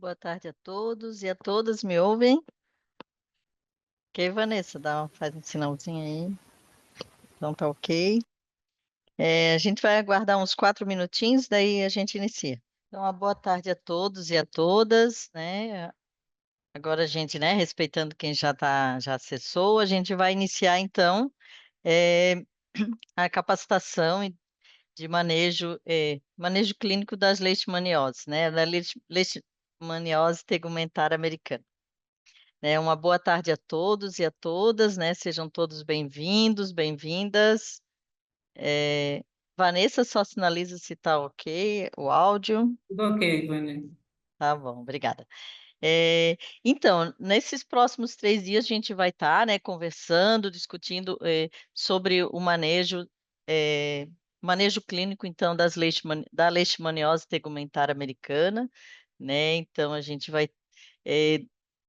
Boa tarde a todos e a todas. Me ouvem? Ok, Vanessa, faz um sinalzinho aí. Então tá ok. A gente vai aguardar uns 4 minutinhos, daí a gente inicia. Então, uma boa tarde a todos e a todas, né? Agora a gente, né, respeitando quem já acessou, a gente vai iniciar então é, a capacitação de manejo clínico das leishmanioses, né? Da leishmaniose tegumentar americana. Uma boa tarde a todos e a todas, né? Sejam todos bem-vindos, bem-vindas. É, Vanessa, só sinaliza se está ok o áudio. Tudo ok, Vânia. Tá bom, obrigada. Então, nesses próximos 3 dias a gente vai estar, né, conversando, discutindo sobre o manejo clínico, então, da leishmaniose tegumentar americana, né? Então, a gente eh,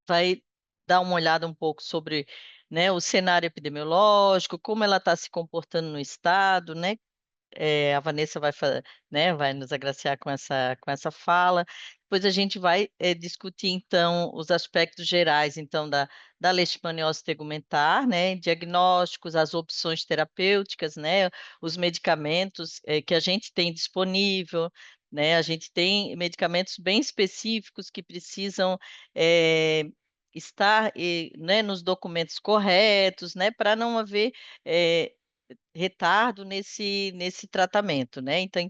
vai dar uma olhada um pouco sobre, né, o cenário epidemiológico, como ela está se comportando no estado, né? A Vanessa né, vai nos agraciar com essa fala. Depois a gente vai discutir, então, os aspectos gerais, então, da leishmaniose tegumentar, né, diagnósticos, as opções terapêuticas, né, os medicamentos que a gente tem disponível, né, a gente tem medicamentos bem específicos que precisam estar, né, nos documentos corretos, né, para não haver retardo nesse tratamento, né? Então,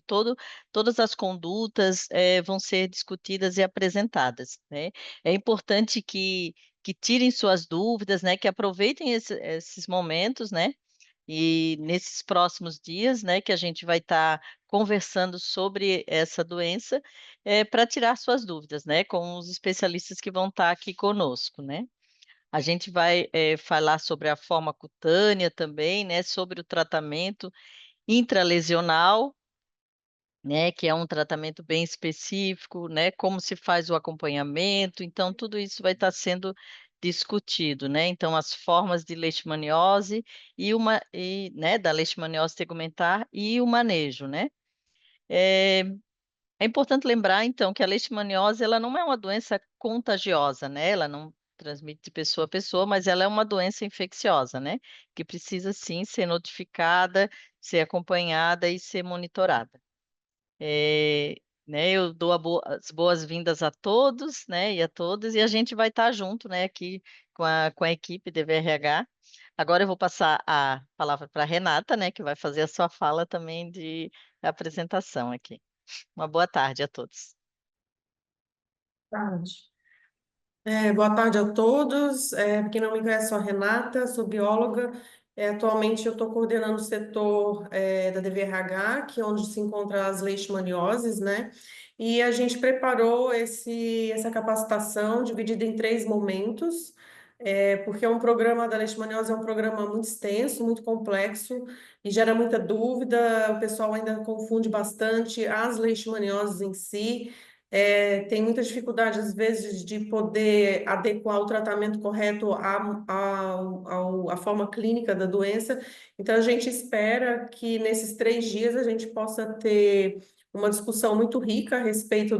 todas as condutas vão ser discutidas e apresentadas, né? É importante que tirem suas dúvidas, né? Que aproveitem esses momentos, né? E nesses próximos dias, né? Que a gente vai estar conversando sobre essa doença, para tirar suas dúvidas, né? Com os especialistas que vão estar aqui conosco, né? A gente vai falar sobre a forma cutânea também, né? Sobre o tratamento intralesional, né? Que é um tratamento bem específico, né? Como se faz o acompanhamento. Então, tudo isso vai estar sendo discutido, né? Então, as formas de leishmaniose né? Da leishmaniose tegumentar e o manejo, né? É, é importante lembrar, então, que a leishmaniose ela não é uma doença contagiosa, né? Ela não transmite de pessoa a pessoa, mas ela é uma doença infecciosa, né? Que precisa, sim, ser notificada, ser acompanhada e ser monitorada. É, né, eu dou as boas-vindas a todos, né, e a todas, e a gente vai estar junto, né, aqui com a equipe de VRH. Agora eu vou passar a palavra para a Renata, né, que vai fazer a sua fala também de apresentação aqui. Uma boa tarde a todos. Tarde. Boa tarde a todos. Para quem não me conhece, sou a Renata, sou bióloga. Atualmente eu estou coordenando o setor da DVRH, que é onde se encontram as leishmanioses, né? E a gente preparou essa capacitação dividida em 3 momentos, porque um programa da leishmaniose é um programa muito extenso, muito complexo e gera muita dúvida. O pessoal ainda confunde bastante as leishmanioses em si. Tem muita dificuldade, às vezes, de poder adequar o tratamento correto à forma clínica da doença. Então, a gente espera que nesses 3 dias a gente possa ter uma discussão muito rica a respeito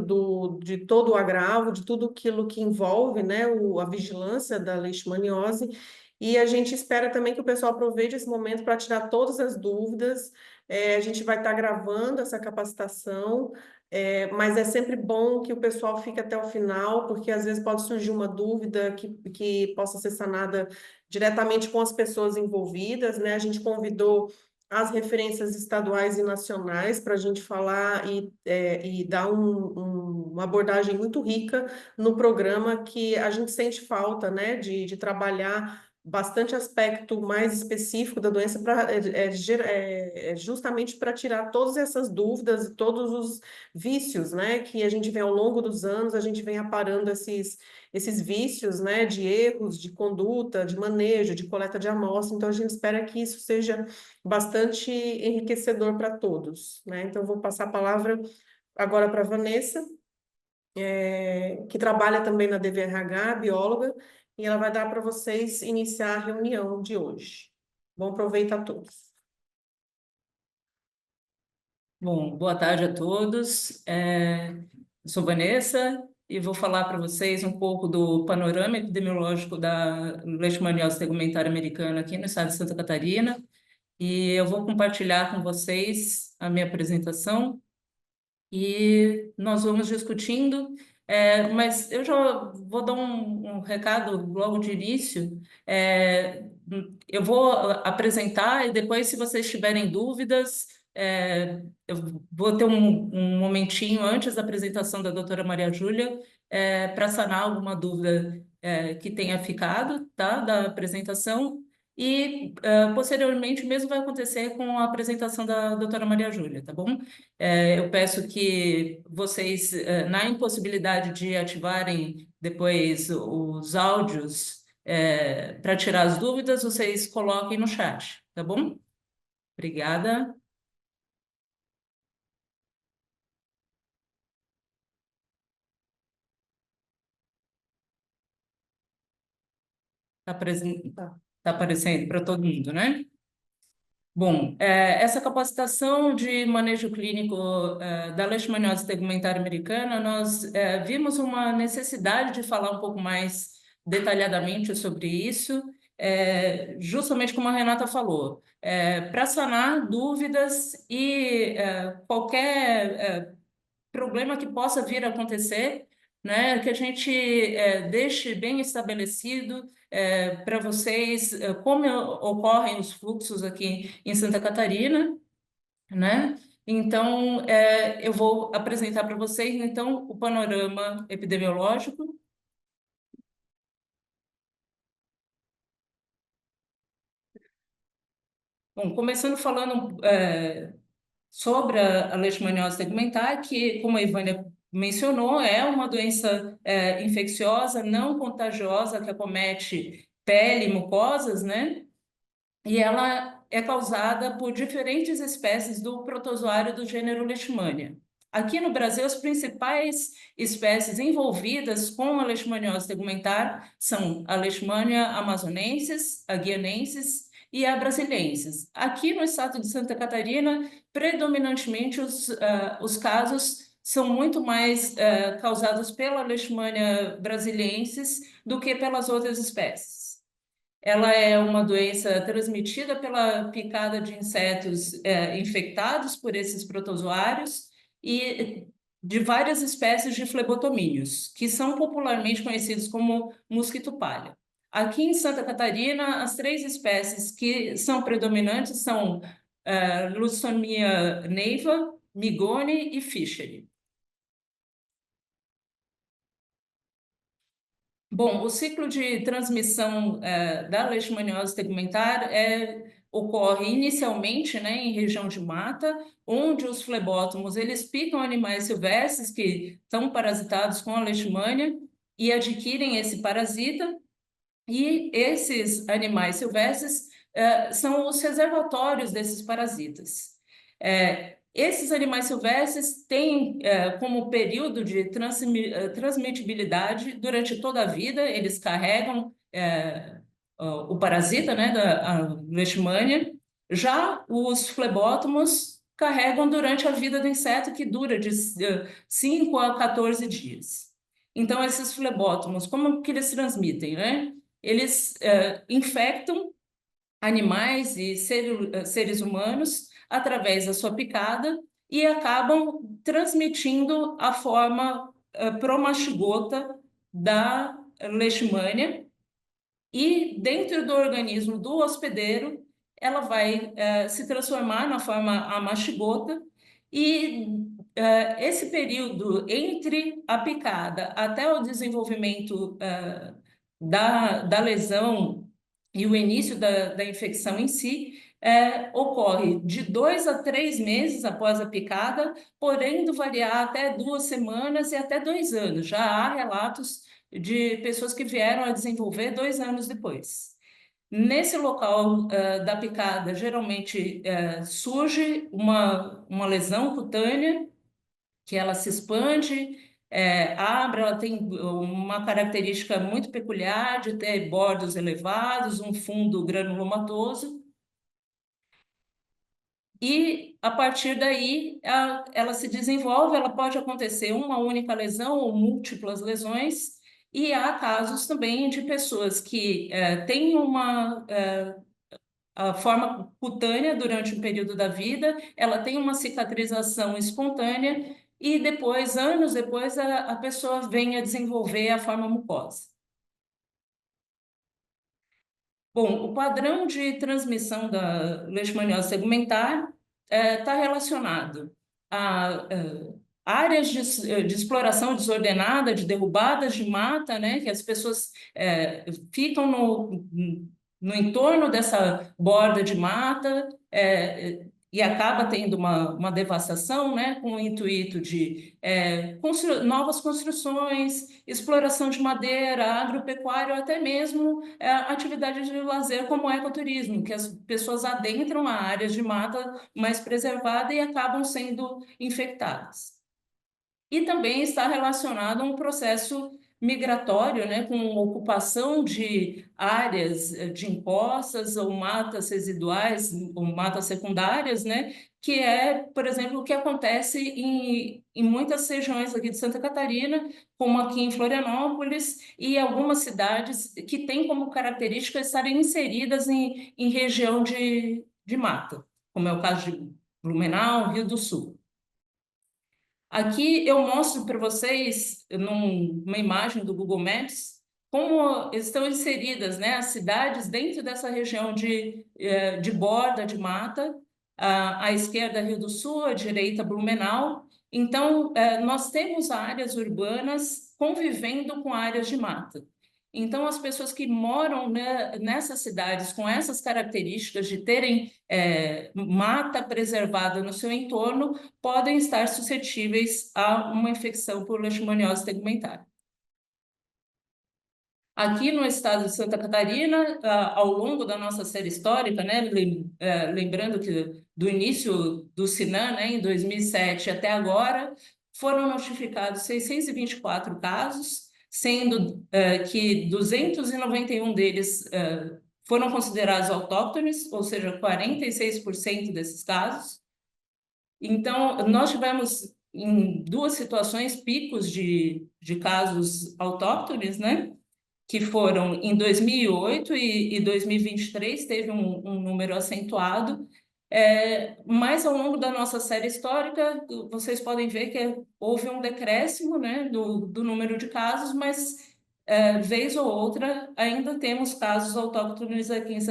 de todo o agravo, de tudo aquilo que envolve, né, a vigilância da leishmaniose. E a gente espera também que o pessoal aproveite esse momento para tirar todas as dúvidas. A gente vai estar gravando essa capacitação. Mas é sempre bom que o pessoal fique até o final, porque às vezes pode surgir uma dúvida que possa ser sanada diretamente com as pessoas envolvidas, né? A gente convidou as referências estaduais e nacionais para a gente falar e dar uma abordagem muito rica no programa que a gente sente falta, né? De trabalhar bastante aspecto mais específico da doença justamente para tirar todas essas dúvidas e todos os vícios, né, que a gente vem ao longo dos anos, a gente vem aparando esses vícios, né, de erros, de conduta, de manejo, de coleta de amostra. Então, a gente espera que isso seja bastante enriquecedor para todos, né? Então, eu vou passar a palavra agora para a Vanessa, que trabalha também na DVRH, bióloga, e ela vai dar para vocês iniciar a reunião de hoje. Bom proveito a todos. Bom, boa tarde a todos. Eu sou Vanessa, e vou falar para vocês um pouco do panorama epidemiológico da leishmaniose tegumentária americana aqui no estado de Santa Catarina. E eu vou compartilhar com vocês a minha apresentação e nós vamos discutindo, mas eu já vou dar um recado logo de início. Eu vou apresentar e depois, se vocês tiverem dúvidas, eu vou ter um momentinho antes da apresentação da doutora Maria Júlia, para sanar alguma dúvida, que tenha ficado, tá, da apresentação. E, posteriormente, o mesmo vai acontecer com a apresentação da doutora Maria Júlia, tá bom? Eu peço que vocês, na impossibilidade de ativarem depois os áudios, para tirar as dúvidas, vocês coloquem no chat, tá bom? Obrigada. Tá aparecendo para todo mundo, né? Bom, essa capacitação de manejo clínico da leishmaniose tegumentária americana, nós vimos uma necessidade de falar um pouco mais detalhadamente sobre isso, justamente como a Renata falou, para sanar dúvidas e qualquer problema que possa vir a acontecer, né, que a gente deixe bem estabelecido para vocês como ocorrem os fluxos aqui em Santa Catarina, né? Então, eu vou apresentar para vocês, então, o panorama epidemiológico. Bom, começando falando sobre a leishmaniose tegumentar, que, como a Ivânia mencionou, é uma doença infecciosa não contagiosa que acomete pele e mucosas, né? E ela é causada por diferentes espécies do protozoário do gênero Leishmania. Aqui no Brasil, as principais espécies envolvidas com a leishmaniose tegumentar são a Leishmania amazonensis, a guianensis e a brasiliensis. Aqui no estado de Santa Catarina, predominantemente os casos são muito mais causados pela Leishmania brasiliensis do que pelas outras espécies. Ela é uma doença transmitida pela picada de insetos infectados por esses protozoários e de várias espécies de flebotomíneos, que são popularmente conhecidos como mosquito palha. Aqui em Santa Catarina, as três espécies que são predominantes são Lusonia neiva, Migone e Fischeri. Bom, o ciclo de transmissão da leishmaniose tegumentar ocorre inicialmente, né, em região de mata, onde os flebótomos eles picam animais silvestres que estão parasitados com a leishmania e adquirem esse parasita, e esses animais silvestres são os reservatórios desses parasitas. Esses animais silvestres têm como período de transmitibilidade durante toda a vida, eles carregam o parasita, né, da leishmania. Já os flebótomos carregam durante a vida do inseto, que dura de 5 a 14 dias. Então, esses flebótomos, como que eles transmitem, né? Eles infectam animais e seres humanos através da sua picada e acabam transmitindo a forma promastigota da leishmania, e dentro do organismo do hospedeiro ela vai se transformar na forma amastigota, e esse período entre a picada até o desenvolvimento da lesão e o início da infecção em si ocorre de 2 a 3 meses após a picada, podendo variar até 2 semanas e até 2 anos. Já há relatos de pessoas que vieram a desenvolver 2 anos depois. Nesse local da picada, geralmente surge uma lesão cutânea, que ela se expande, abre, ela tem uma característica muito peculiar de ter bordos elevados, um fundo granulomatoso. E, a partir daí, ela se desenvolve, ela pode acontecer uma única lesão ou múltiplas lesões, e há casos também de pessoas que têm a forma cutânea durante um período da vida, ela tem uma cicatrização espontânea, e depois, anos depois, a pessoa vem a desenvolver a forma mucosa. Bom, o padrão de transmissão da leishmaniose segmentar está relacionado a áreas de exploração desordenada, de derrubadas de mata, né, que as pessoas ficam no entorno dessa borda de mata, e acaba tendo uma devastação, né, com o intuito de novas construções, exploração de madeira, agropecuário, até mesmo atividades de lazer como ecoturismo, que as pessoas adentram a áreas de mata mais preservada e acabam sendo infectadas. E também está relacionado a um processo migratório, né, com ocupação de áreas de encostas ou matas residuais ou matas secundárias, né, que é, por exemplo, o que acontece em muitas regiões aqui de Santa Catarina, como aqui em Florianópolis, e algumas cidades que têm como característica estarem inseridas em região de mata, como é o caso de Blumenau, Rio do Sul. Aqui eu mostro para vocês, numa imagem do Google Maps, como estão inseridas, né, as cidades dentro dessa região de borda de mata. À esquerda, Rio do Sul, à direita, Blumenau. Então, nós temos áreas urbanas convivendo com áreas de mata. Então, as pessoas que moram, né, nessas cidades com essas características de terem mata preservada no seu entorno podem estar suscetíveis a uma infecção por leishmaniose tegumentar. Aqui no estado de Santa Catarina, ao longo da nossa série histórica, né, lembrando que do início do SINAM, né, em 2007 até agora, foram notificados 624 casos, sendo que 291 deles foram considerados autóctones, ou seja, 46% desses casos. Então, nós tivemos em duas situações picos de casos autóctones, né? Que foram em 2008 e 2023, teve um número acentuado. Mas ao longo da nossa série histórica, vocês podem ver que houve um decréscimo, né, do número de casos, mas vez ou outra ainda temos casos autóctones aqui em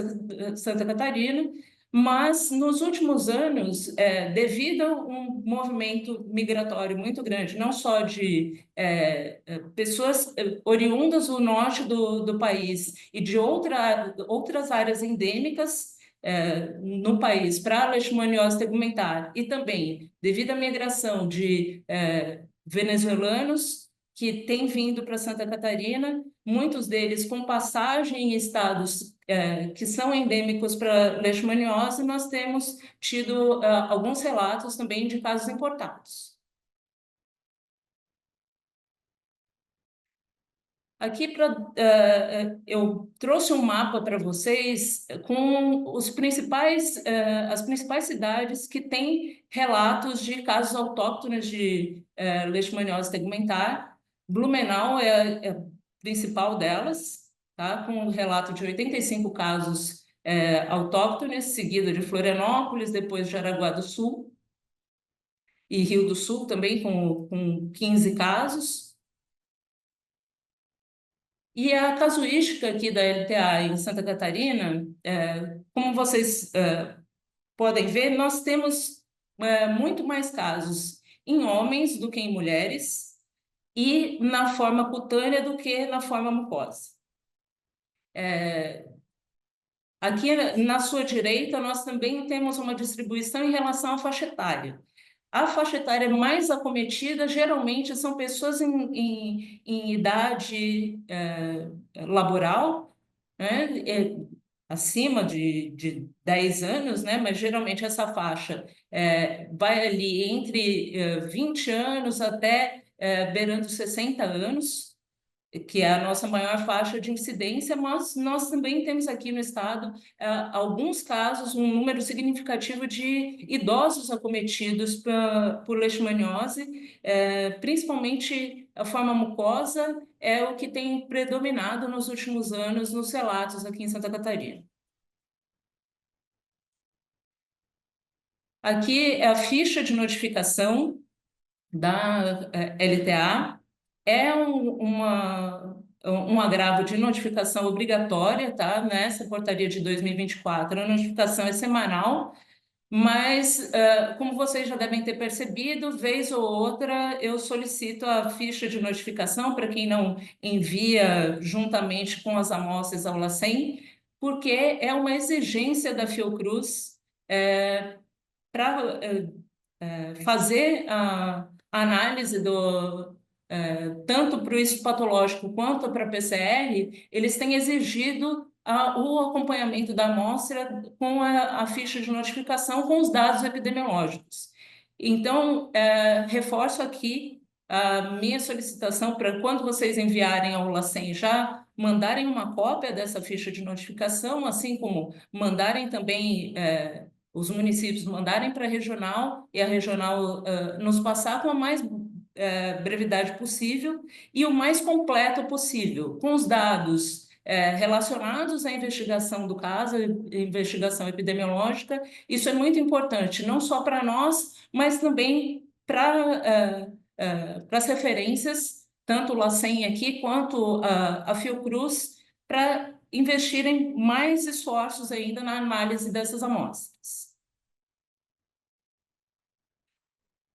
Santa Catarina, mas nos últimos anos, devido a um movimento migratório muito grande, não só de pessoas oriundas do norte do país e de outras áreas endêmicas no país para a leishmaniose tegumentar, e também devido à migração de venezuelanos que têm vindo para Santa Catarina, muitos deles com passagem em estados que são endêmicos para leishmaniose, nós temos tido alguns relatos também de casos importados. Aqui eu trouxe um mapa para vocês com as principais cidades que têm relatos de casos autóctones de leishmaniose tegumentar. Blumenau é a principal delas, tá? Com um relato de 85 casos autóctones, seguido de Florianópolis, depois de Jaraguá do Sul e Rio do Sul também com 15 casos. E a casuística aqui da LTA em Santa Catarina, como vocês podem ver, nós temos muito mais casos em homens do que em mulheres e na forma cutânea do que na forma mucosa. Aqui na sua direita, nós também temos uma distribuição em relação à faixa etária. A faixa etária mais acometida geralmente são pessoas em idade laboral, né? Acima de 10 anos, né? Mas geralmente essa faixa vai ali entre 20 anos até beirando 60 anos. que é a nossa maior faixa de incidência, mas nós também temos aqui no estado alguns casos, um número significativo de idosos acometidos por leishmaniose, principalmente a forma mucosa, é o que tem predominado nos últimos anos nos relatos aqui em Santa Catarina. Aqui é a ficha de notificação da LTA. É um agravo de notificação obrigatória, tá? Nessa portaria de 2024, a notificação é semanal, mas, como vocês já devem ter percebido, vez ou outra eu solicito a ficha de notificação para quem não envia juntamente com as amostras ao LACEN, porque é uma exigência da Fiocruz para fazer a análise tanto para o histopatológico quanto para a PCR, eles têm exigido o acompanhamento da amostra com a ficha de notificação com os dados epidemiológicos. Então, reforço aqui a minha solicitação para quando vocês enviarem ao LACEN já mandarem uma cópia dessa ficha de notificação, assim como mandarem também os municípios mandarem para a regional e a regional nos passar com a mais brevidade possível e o mais completo possível, com os dados relacionados à investigação do caso, investigação epidemiológica. Isso é muito importante, não só para nós, mas também para as referências, tanto o LACEN aqui quanto a Fiocruz, para investirem mais esforços ainda na análise dessas amostras.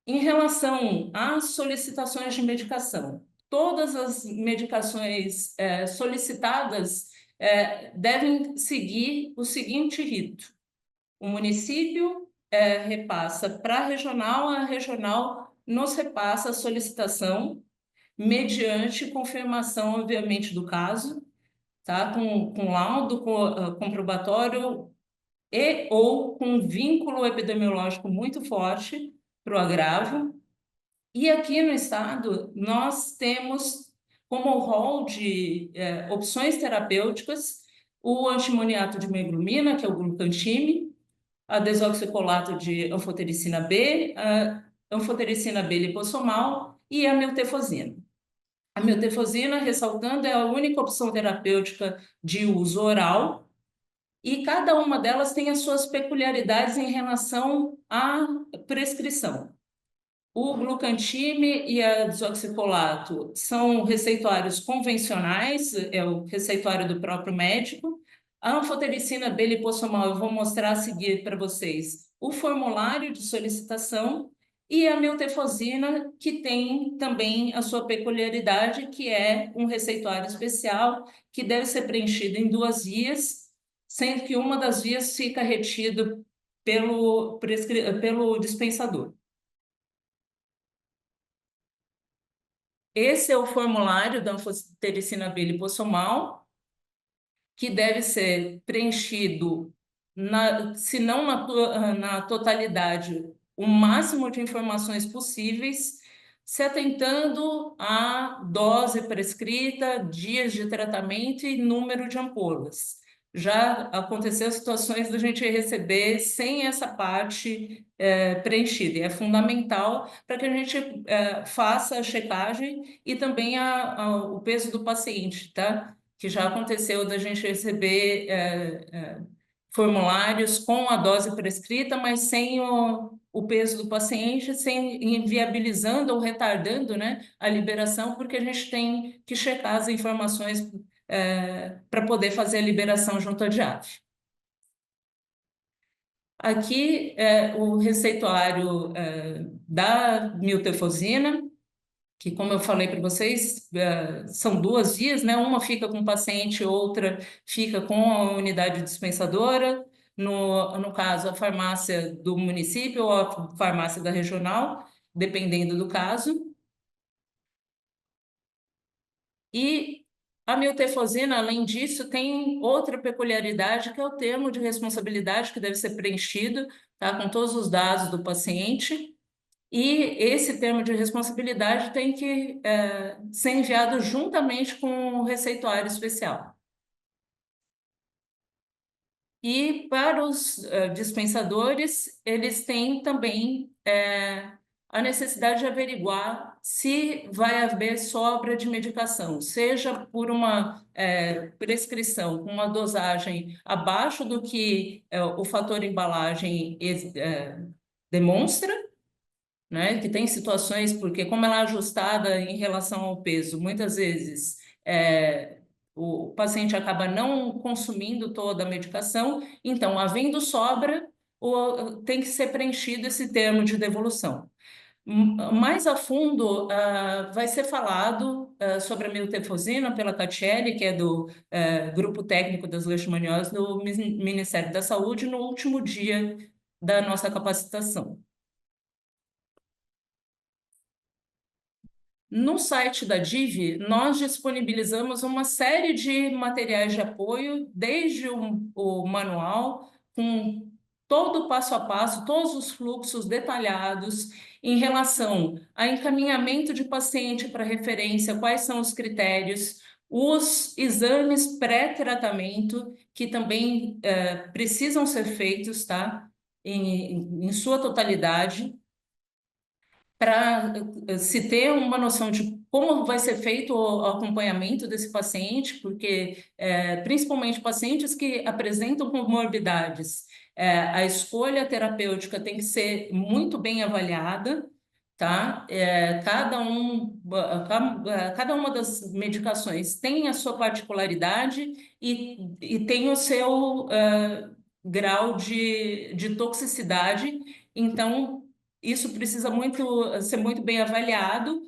Em relação às solicitações de medicação, todas as medicações solicitadas devem seguir o seguinte rito: o município repassa para a regional nos repassa a solicitação, mediante confirmação, obviamente, do caso, tá? Com laudo comprobatório e ou com vínculo epidemiológico muito forte para o agravo. E aqui no estado, nós temos como rol de opções terapêuticas o antimoniato de meglumina, que é o glucantime, a desoxicolato de anfotericina B, a anfotericina B lipossomal e a miltefosina. A miltefosina, ressaltando, é a única opção terapêutica de uso oral, e cada uma delas tem as suas peculiaridades em relação à prescrição. O glucantime e a desoxicolato são receituários convencionais, é o receituário do próprio médico. A anfotericina B lipossomal, eu vou mostrar a seguir para vocês o formulário de solicitação, e a miltefosina, que tem também a sua peculiaridade, que é um receituário especial, que deve ser preenchido em 2 vias, sendo que uma das vias fica retido pelo dispensador. Esse é o formulário da anfotericina B lipossomal, que deve ser preenchido, se não na totalidade, o máximo de informações possíveis, se atentando à dose prescrita, dias de tratamento e número de ampolas. Já aconteceu situações da gente receber sem essa parte preenchida, e é fundamental para que a gente faça a checagem e também o peso do paciente, tá? Que já aconteceu da gente receber formulários com a dose prescrita, mas sem o peso do paciente, sem inviabilizando ou retardando, né, a liberação, porque a gente tem que checar as informações para poder fazer a liberação junto à DIAF. Aqui é o receituário da miltefosina, que, como eu falei para vocês, são 2 vias, né? Uma fica com o paciente, outra fica com a unidade dispensadora, no caso, a farmácia do município ou a farmácia da regional, dependendo do caso. E a miltefosina, além disso, tem outra peculiaridade, que é o termo de responsabilidade, que deve ser preenchido, tá? Com todos os dados do paciente. e esse termo de responsabilidade tem que ser enviado juntamente com o receituário especial. E para os dispensadores, eles têm também a necessidade de averiguar se vai haver sobra de medicação, seja por uma prescrição com uma dosagem abaixo do que o fator embalagem demonstra, né? Que tem situações, porque como ela é ajustada em relação ao peso, muitas vezes o paciente acaba não consumindo toda a medicação, então, havendo sobra, tem que ser preenchido esse termo de devolução. Mais a fundo, vai ser falado sobre a miltefosina pela Catiele, que é do Grupo Técnico das Leishmanioses do Ministério da Saúde, no último dia da nossa capacitação. No site da DIV, nós disponibilizamos uma série de materiais de apoio, desde o manual, com todo o passo a passo, todos os fluxos detalhados em relação a encaminhamento de paciente para referência, quais são os critérios, os exames pré-tratamento, que também precisam ser feitos, tá? Em sua totalidade, para se ter uma noção de como vai ser feito o acompanhamento desse paciente, porque principalmente pacientes que apresentam comorbidades, a escolha terapêutica tem que ser muito bem avaliada, tá? Cada uma das medicações tem a sua particularidade e tem o seu grau de toxicidade, então isso precisa ser muito bem avaliado,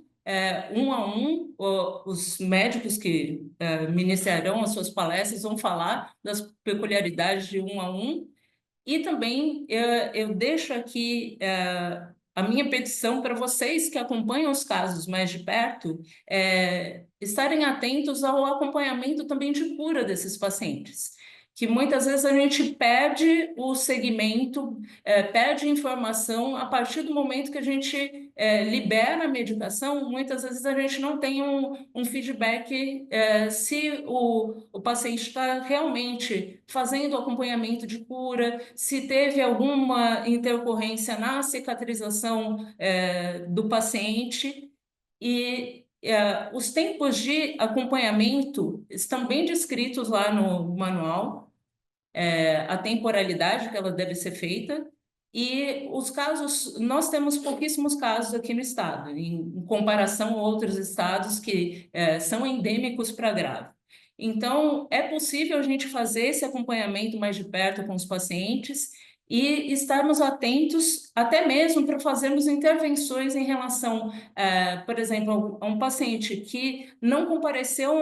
um a um. Os médicos que ministrarão as suas palestras vão falar das peculiaridades de um a um. E também eu deixo aqui a minha petição para vocês que acompanham os casos mais de perto, estarem atentos ao acompanhamento também de cura desses pacientes, que muitas vezes a gente perde o segmento, perde informação a partir do momento que a gente libera a medicação. Muitas vezes a gente não tem um feedback se o paciente está realmente fazendo o acompanhamento de cura, se teve alguma intercorrência na cicatrização do paciente. E os tempos de acompanhamento estão bem descritos lá no manual, a temporalidade que ela deve ser feita, e os casos, nós temos pouquíssimos casos aqui no estado, em comparação a outros estados que são endêmicos para grave. Então, é possível a gente fazer esse acompanhamento mais de perto com os pacientes e estarmos atentos até mesmo para fazermos intervenções em relação, por exemplo, a um paciente que não compareceu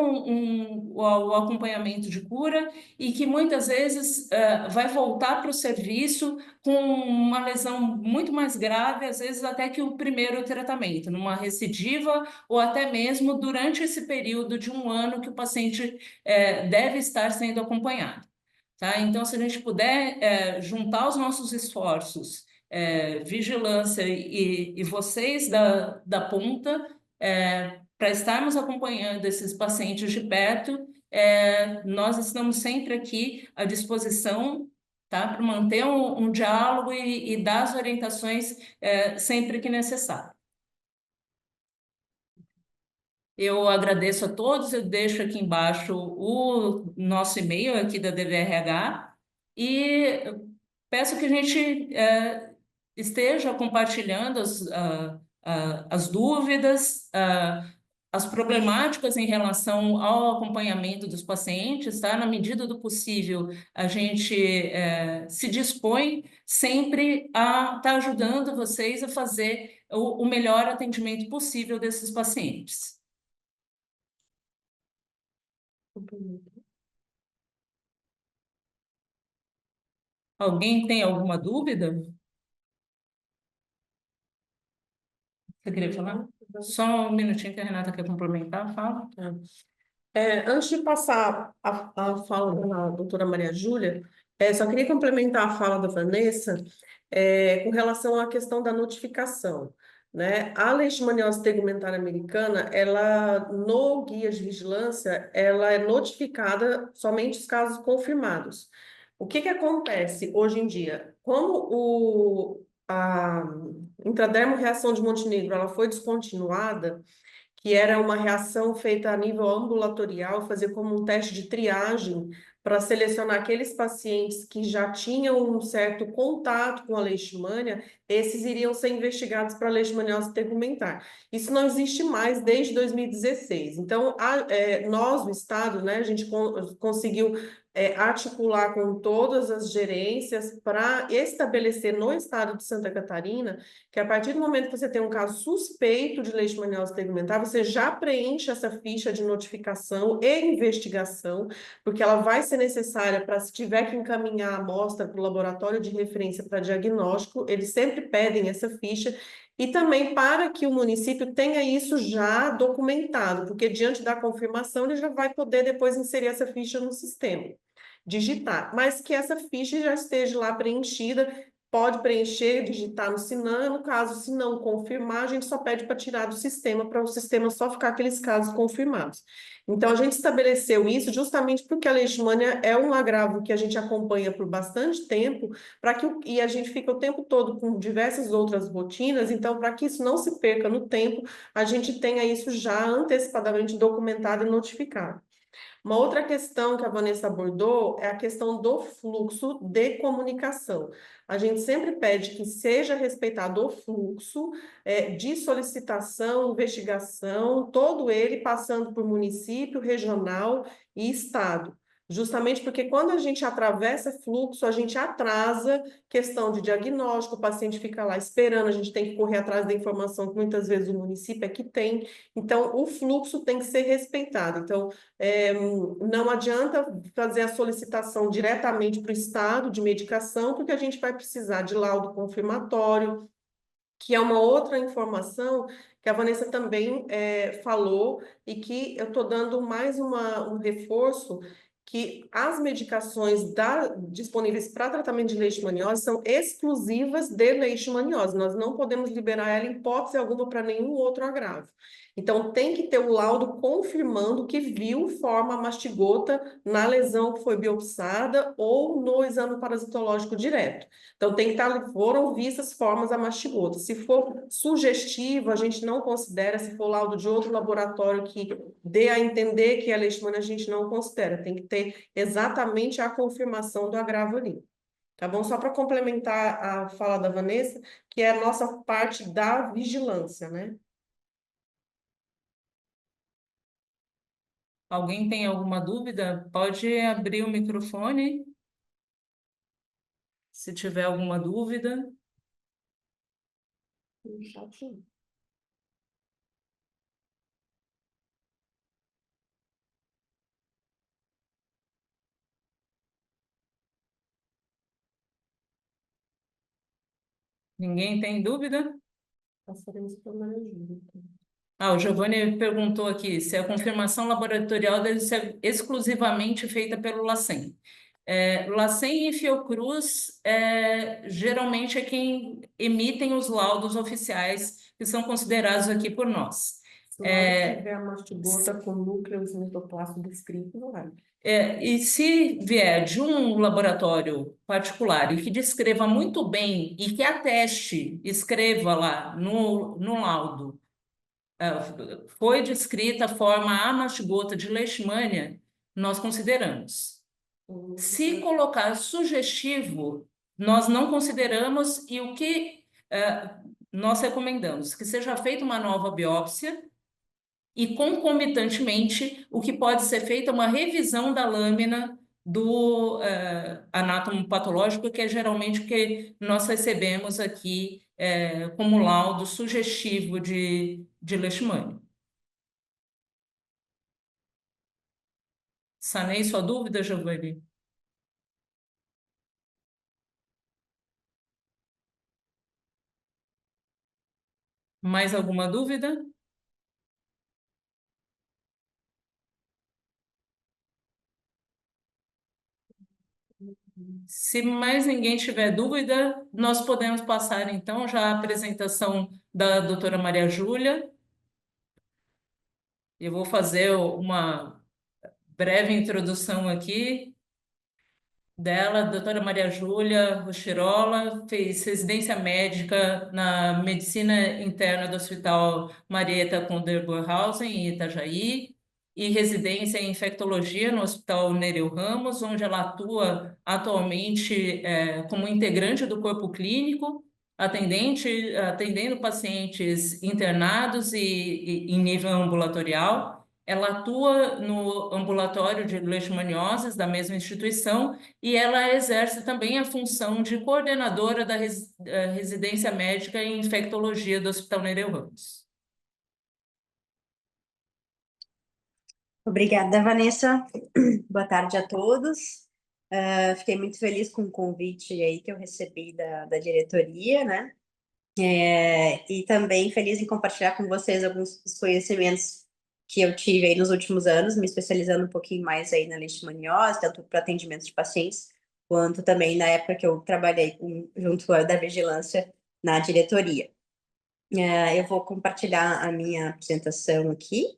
ao acompanhamento de cura e que muitas vezes vai voltar para o serviço com uma lesão muito mais grave, às vezes até que o primeiro tratamento, numa recidiva ou até mesmo durante esse período de um ano que o paciente deve estar sendo acompanhado. Tá? Então, se a gente puder juntar os nossos esforços, vigilância e vocês da ponta, para estarmos acompanhando esses pacientes de perto, nós estamos sempre aqui à disposição, tá? Para manter um diálogo e dar as orientações sempre que necessário. Eu agradeço a todos, eu deixo aqui embaixo o nosso e-mail aqui da DVRH e peço que a gente esteja compartilhando as dúvidas, as problemáticas em relação ao acompanhamento dos pacientes, tá? Na medida do possível, a gente se dispõe sempre a estar ajudando vocês a fazer o melhor atendimento possível desses pacientes. Alguém tem alguma dúvida? Você queria falar? Só um minutinho que a Renata quer complementar, fala. Antes de passar a fala da doutora Maria Júlia, só queria complementar a fala da Vanessa com relação à questão da notificação. né? A leishmaniose tegumentar americana, ela no guia de vigilância, ela é notificada somente os casos confirmados. O que que acontece hoje em dia? Como a intradermo reação de Montenegro, ela foi descontinuada, que era uma reação feita a nível ambulatorial, fazer como um teste de triagem para selecionar aqueles pacientes que já tinham um certo contato com a leishmania, esses iriam ser investigados para leishmaniose tegumentar. Isso não existe mais desde 2016. Então, nós, o Estado, né, a gente conseguiu articular com todas as gerências para estabelecer no Estado de Santa Catarina que a partir do momento que você tem um caso suspeito de leishmaniose tegumentar, você já preenche essa ficha de notificação e investigação, porque ela vai ser necessária para, se tiver que encaminhar a amostra para o laboratório de referência para diagnóstico, eles sempre pedem essa ficha, e também para que o município tenha isso já documentado, porque diante da confirmação ele já vai poder depois inserir essa ficha no sistema, digitar, mas que essa ficha já esteja lá preenchida. Pode preencher, digitar no Sinan, no caso, se não confirmar, a gente só pede para tirar do sistema, para o sistema só ficar aqueles casos confirmados. Então, a gente estabeleceu isso justamente porque a leishmania é um agravo que a gente acompanha por bastante tempo, e a gente fica o tempo todo com diversas outras rotinas, então, para que isso não se perca no tempo, a gente tenha isso já antecipadamente documentado e notificado. Uma outra questão que a Vanessa abordou é a questão do fluxo de comunicação. A gente sempre pede que seja respeitado o fluxo de solicitação, investigação, todo ele passando por município, regional e estado. Justamente porque quando a gente atravessa fluxo, a gente atrasa questão de diagnóstico, o paciente fica lá esperando, a gente tem que correr atrás da informação que muitas vezes o município é que tem. Então, o fluxo tem que ser respeitado. Então, não adianta fazer a solicitação diretamente para o estado de medicação, porque a gente vai precisar de laudo confirmatório, que é uma outra informação que a Vanessa também falou, e que eu estou dando mais um reforço, que as medicações disponíveis para tratamento de leishmaniose são exclusivas de leishmaniose. Nós não podemos liberar ela em hipótese alguma para nenhum outro agravo. Então, tem que ter o laudo confirmando que viu forma mastigota na lesão que foi biopsiada ou no exame parasitológico direto. Então, tem que estar, foram vistas formas a mastigota. Se for sugestivo, a gente não considera. Se for laudo de outro laboratório que dê a entender que é leishmania, a gente não considera. Tem que ter exatamente a confirmação do agravo ali. Tá bom? Só para complementar a fala da Vanessa, que é a nossa parte da vigilância, né? Alguém tem alguma dúvida? Pode abrir o microfone, se tiver alguma dúvida. Chatinho. Ninguém tem dúvida? Passaremos pela ajuda. O Giovanni perguntou aqui se a confirmação laboratorial deve ser exclusivamente feita pelo LACEN. LACEN e Fiocruz geralmente é quem emitem os laudos oficiais que são considerados aqui por nós. Se lá tiver a mastigota com núcleos metoplasma descrito, não vai. E se vier de um laboratório particular e que descreva muito bem e que ateste, escreva lá no laudo, foi descrita a forma amastigota de leishmania, nós consideramos. Se colocar sugestivo, nós não consideramos, e o que nós recomendamos? Que seja feita uma nova biópsia e, concomitantemente, o que pode ser feito é uma revisão da lâmina do anátomo patológico, que é geralmente o que nós recebemos aqui como laudo sugestivo de leishmania. Sanei sua dúvida, Giovanni? Mais alguma dúvida? Se mais ninguém tiver dúvida, nós podemos passar então já a apresentação da doutora Maria Júlia. Eu vou fazer uma breve introdução aqui dela. A doutora Maria Júlia Rochirola fez residência médica na medicina interna do Hospital Marieta Konder-Bornhausen, em Itajaí, e residência em infectologia no Hospital Nereu Ramos, onde ela atua atualmente como integrante do corpo clínico, atendendo pacientes internados e em nível ambulatorial. Ela atua no ambulatório de leishmanioses da mesma instituição e ela exerce também a função de coordenadora da residência médica em infectologia do Hospital Nereu Ramos. Obrigada, Vanessa. Boa tarde a todos. Fiquei muito feliz com o convite aí que eu recebi da diretoria, né? E também feliz em compartilhar com vocês alguns dos conhecimentos que eu tive aí nos últimos anos, me especializando um pouquinho mais aí na leishmaniose, tanto para atendimento de pacientes, quanto também na época que eu trabalhei junto da vigilância na diretoria. Eu vou compartilhar a minha apresentação aqui.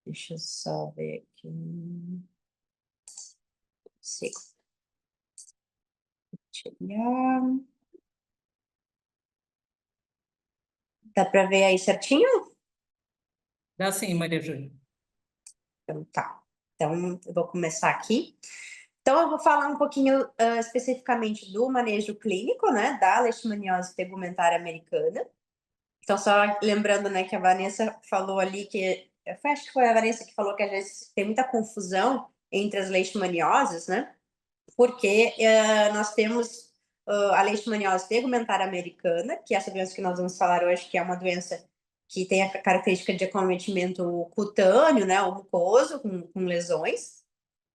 Deixa eu só ver aqui. Sigo. Dá para ver aí certinho? Dá sim, Maria Júlia. Então, tá. Então, eu vou começar aqui. Então, eu vou falar um pouquinho especificamente do manejo clínico, né, da leishmaniose tegumentária americana. Então, só lembrando, né, que a Vanessa falou ali que... acho que foi a Vanessa que falou que às vezes tem muita confusão entre as leishmanioses, né? Porque nós temos a leishmaniose tegumentária americana, que é essa doença que nós vamos falar hoje, que é uma doença que tem a característica de acometimento cutâneo, né, ou mucoso, com lesões.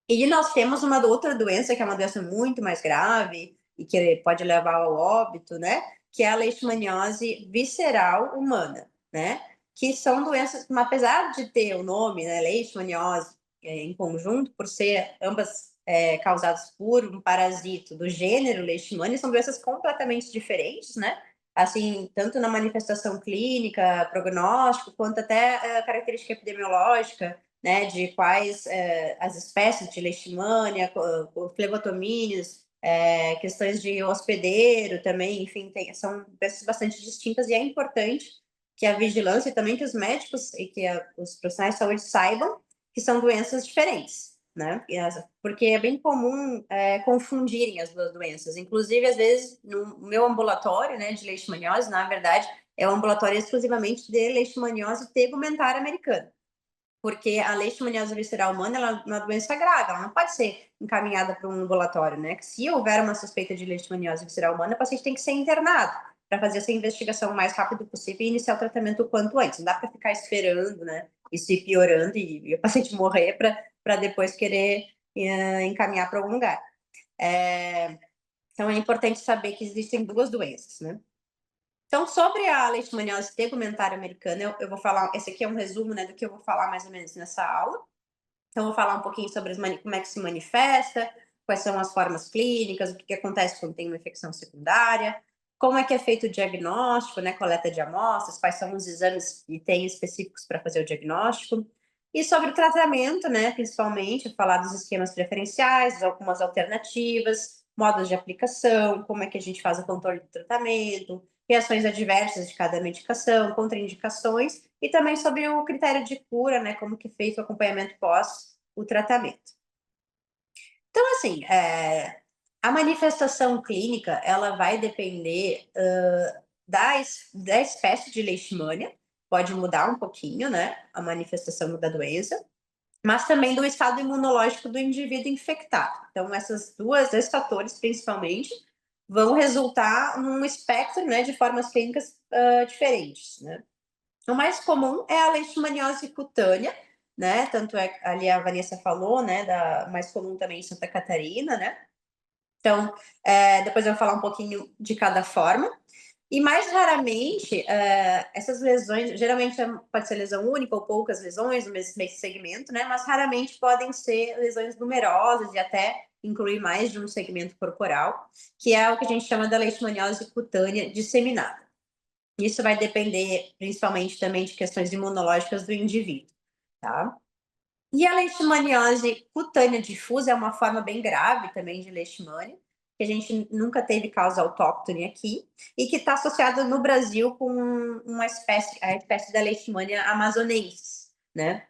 E nós temos uma outra doença, que é uma doença muito mais grave e que pode levar ao óbito, né, que é a leishmaniose visceral humana, né, que são doenças, apesar de ter o nome, né, leishmaniose, em conjunto, por ser ambas causadas por um parasito do gênero Leishmania, são doenças completamente diferentes, né? Assim, tanto na manifestação clínica, prognóstico, quanto até característica epidemiológica, né? De quais as espécies de Leishmania, flebotomínios, questões de hospedeiro também, enfim, são doenças bastante distintas e é importante que a vigilância e também que os médicos e que os profissionais de saúde saibam que são doenças diferentes, né? Porque é bem comum confundirem as duas doenças. Inclusive, às vezes, no meu ambulatório, né, de leishmaniose, na verdade, é um ambulatório exclusivamente de leishmaniose tegumentária americana. Porque a leishmaniose visceral humana ela é uma doença grave, ela não pode ser encaminhada para um ambulatório, né? Que se houver uma suspeita de leishmaniose visceral humana, o paciente tem que ser internado para fazer essa investigação o mais rápido possível e iniciar o tratamento o quanto antes. Não dá para ficar esperando, né? Isso ir piorando e o paciente morrer para depois querer encaminhar para algum lugar. Então, é importante saber que existem duas doenças, né? Então, sobre a leishmaniose tegumentária americana, eu vou falar, esse aqui é um resumo, né, do que eu vou falar mais ou menos nessa aula. Então, eu vou falar um pouquinho sobre como é que se manifesta, quais são as formas clínicas, o que acontece quando tem uma infecção secundária, como é que é feito o diagnóstico, né, coleta de amostras, quais são os exames que tem específicos para fazer o diagnóstico, e sobre o tratamento, né, principalmente, falar dos esquemas preferenciais, algumas alternativas, modos de aplicação, como é que a gente faz o controle do tratamento, reações adversas de cada medicação, contraindicações, e também sobre o critério de cura, né, como que é feito o acompanhamento pós o tratamento. Então, assim, a manifestação clínica, ela vai depender da espécie de leishmania, pode mudar um pouquinho, né, a manifestação da doença, mas também do estado imunológico do indivíduo infectado. Então, esses fatores, principalmente, vão resultar num espectro, né, de formas clínicas diferentes, né? O mais comum é a leishmaniose cutânea, né? Tanto é, ali a Vanessa falou, né, da mais comum também em Santa Catarina, né? Então, depois eu vou falar um pouquinho de cada forma. E mais raramente, essas lesões, geralmente pode ser lesão única ou poucas lesões no mesmo segmento, né? Mas raramente podem ser lesões numerosas e até incluir mais de um segmento corporal, que é o que a gente chama da leishmaniose cutânea disseminada. Isso vai depender principalmente também de questões imunológicas do indivíduo, tá? E a leishmaniose cutânea difusa é uma forma bem grave também de leishmania, que a gente nunca teve causa autóctone aqui, e que está associada no Brasil com a espécie da leishmania amazonensis, né?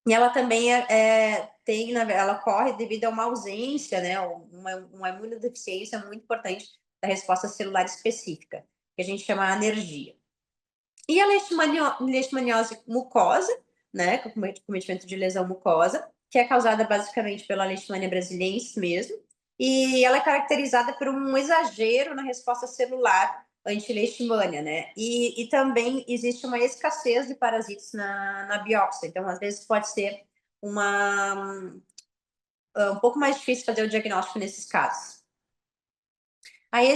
E ela também ela ocorre devido a uma ausência, né, uma imunodeficiência muito importante da resposta celular específica, que a gente chama anergia. E a leishmaniose mucosa, né, com cometimento de lesão mucosa, que é causada basicamente pela Leishmania brasiliensis mesmo, e ela é caracterizada por um exagero na resposta celular anti-leishmania, né? E também existe uma escassez de parasitas na biópsia, então às vezes pode ser um pouco mais difícil fazer o diagnóstico nesses casos. Aí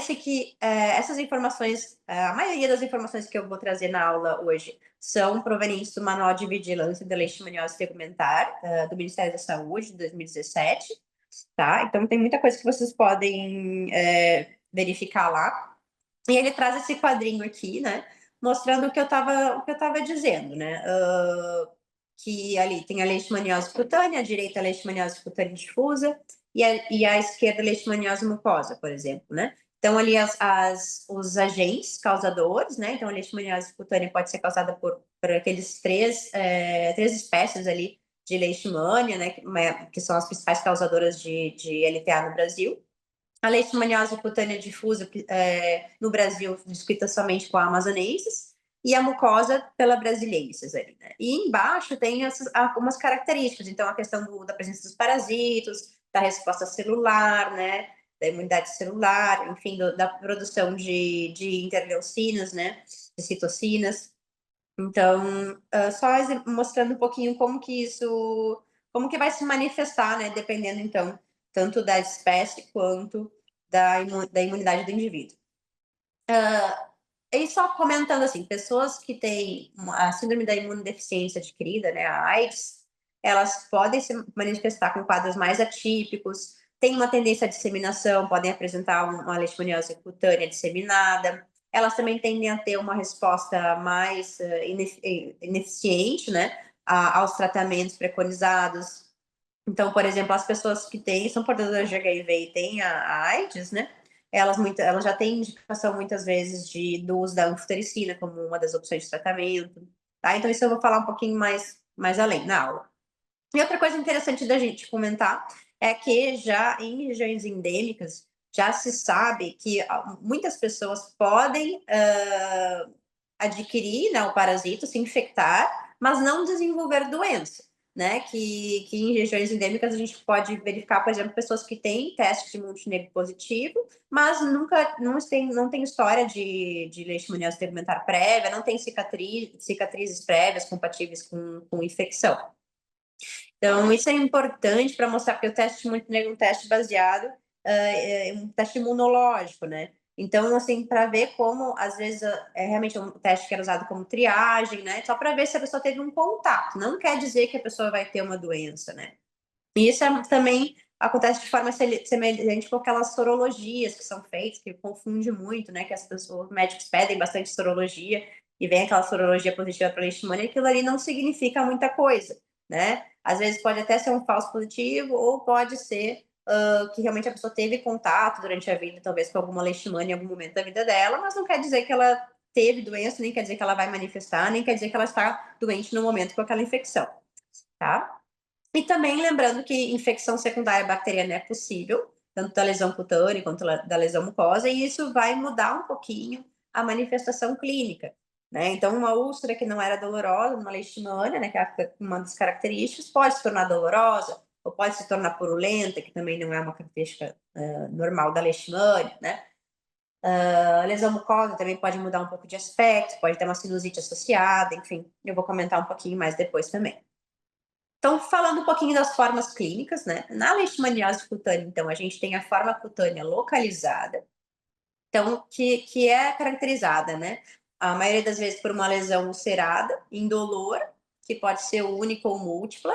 essas informações, a maioria das informações que eu vou trazer na aula hoje são provenientes do Manual de Vigilância da Leishmaniose Tegumentar, do Ministério da Saúde, de 2017, tá? Então tem muita coisa que vocês podem verificar lá. E ele traz esse quadrinho aqui, né? Mostrando o que eu tava dizendo, né? Que ali tem a leishmaniose cutânea, a direita a leishmaniose cutânea difusa e a esquerda a leishmaniose mucosa, por exemplo, né? Então, ali os agentes causadores, né? Então, a leishmaniose cutânea pode ser causada por aqueles três espécies ali de leishmania, né? Que são as principais causadoras de LTA no Brasil. A leishmaniose cutânea difusa, no Brasil, descrita somente com a amazonensis, e a mucosa pela brasiliensis ali, né? E embaixo tem algumas características, então a questão da presença dos parasitos, da resposta celular, né? Da imunidade celular, enfim, da produção de interleucinas, né? De citocinas. Então, só mostrando um pouquinho como que vai se manifestar, né? Dependendo, então, tanto da espécie quanto da imunidade do indivíduo. E só comentando assim, pessoas que têm a síndrome da imunodeficiência adquirida, né, a AIDS, elas podem se manifestar com quadros mais atípicos, têm uma tendência à disseminação, podem apresentar uma leishmaniose cutânea disseminada, elas também tendem a ter uma resposta mais ineficiente, né, aos tratamentos preconizados. Então, por exemplo, as pessoas que são portadoras de HIV e têm a AIDS, né, elas já têm indicação muitas vezes do uso da anfotericina como uma das opções de tratamento, tá? Então isso eu vou falar um pouquinho mais além na aula. E outra coisa interessante da gente comentar é que já em regiões endêmicas já se sabe que muitas pessoas podem adquirir, né, o parasito, se infectar, mas não desenvolver doença, né? Que em regiões endêmicas a gente pode verificar, por exemplo, pessoas que têm teste de Montenegro positivo, mas não tem história de leishmaniose tegumentar prévia, não tem cicatrizes prévias compatíveis com infecção. Então, isso é importante para mostrar que o teste de Montenegro é um teste baseado um teste imunológico, né? Então, assim, para ver como, às vezes, é realmente um teste que era usado como triagem, né? Só para ver se a pessoa teve um contato. Não quer dizer que a pessoa vai ter uma doença, né? E isso também acontece de forma semelhante com aquelas sorologias que são feitas, que confunde muito, né? Que os médicos pedem bastante sorologia e vem aquela sorologia positiva para leishmania, e aquilo ali não significa muita coisa, né? Às vezes pode até ser um falso positivo ou pode ser que realmente a pessoa teve contato durante a vida, talvez com alguma leishmania em algum momento da vida dela, mas não quer dizer que ela teve doença, nem quer dizer que ela vai manifestar, nem quer dizer que ela está doente no momento com aquela infecção, tá? E também lembrando que infecção secundária bacteriana é possível, tanto da lesão cutânea quanto da lesão mucosa, e isso vai mudar um pouquinho a manifestação clínica, né? Então, uma úlcera que não era dolorosa, uma leishmania, né, que é uma das características, pode se tornar dolorosa, ou pode se tornar purulenta, que também não é uma característica normal da leishmania, né? A lesão mucosa também pode mudar um pouco de aspecto, pode ter uma sinusite associada, enfim, eu vou comentar um pouquinho mais depois também. Então, falando um pouquinho das formas clínicas, né? Na leishmaniose cutânea, então, a gente tem a forma cutânea localizada, então, que é caracterizada, né? A maioria das vezes por uma lesão ulcerada, indolor, que pode ser única ou múltipla,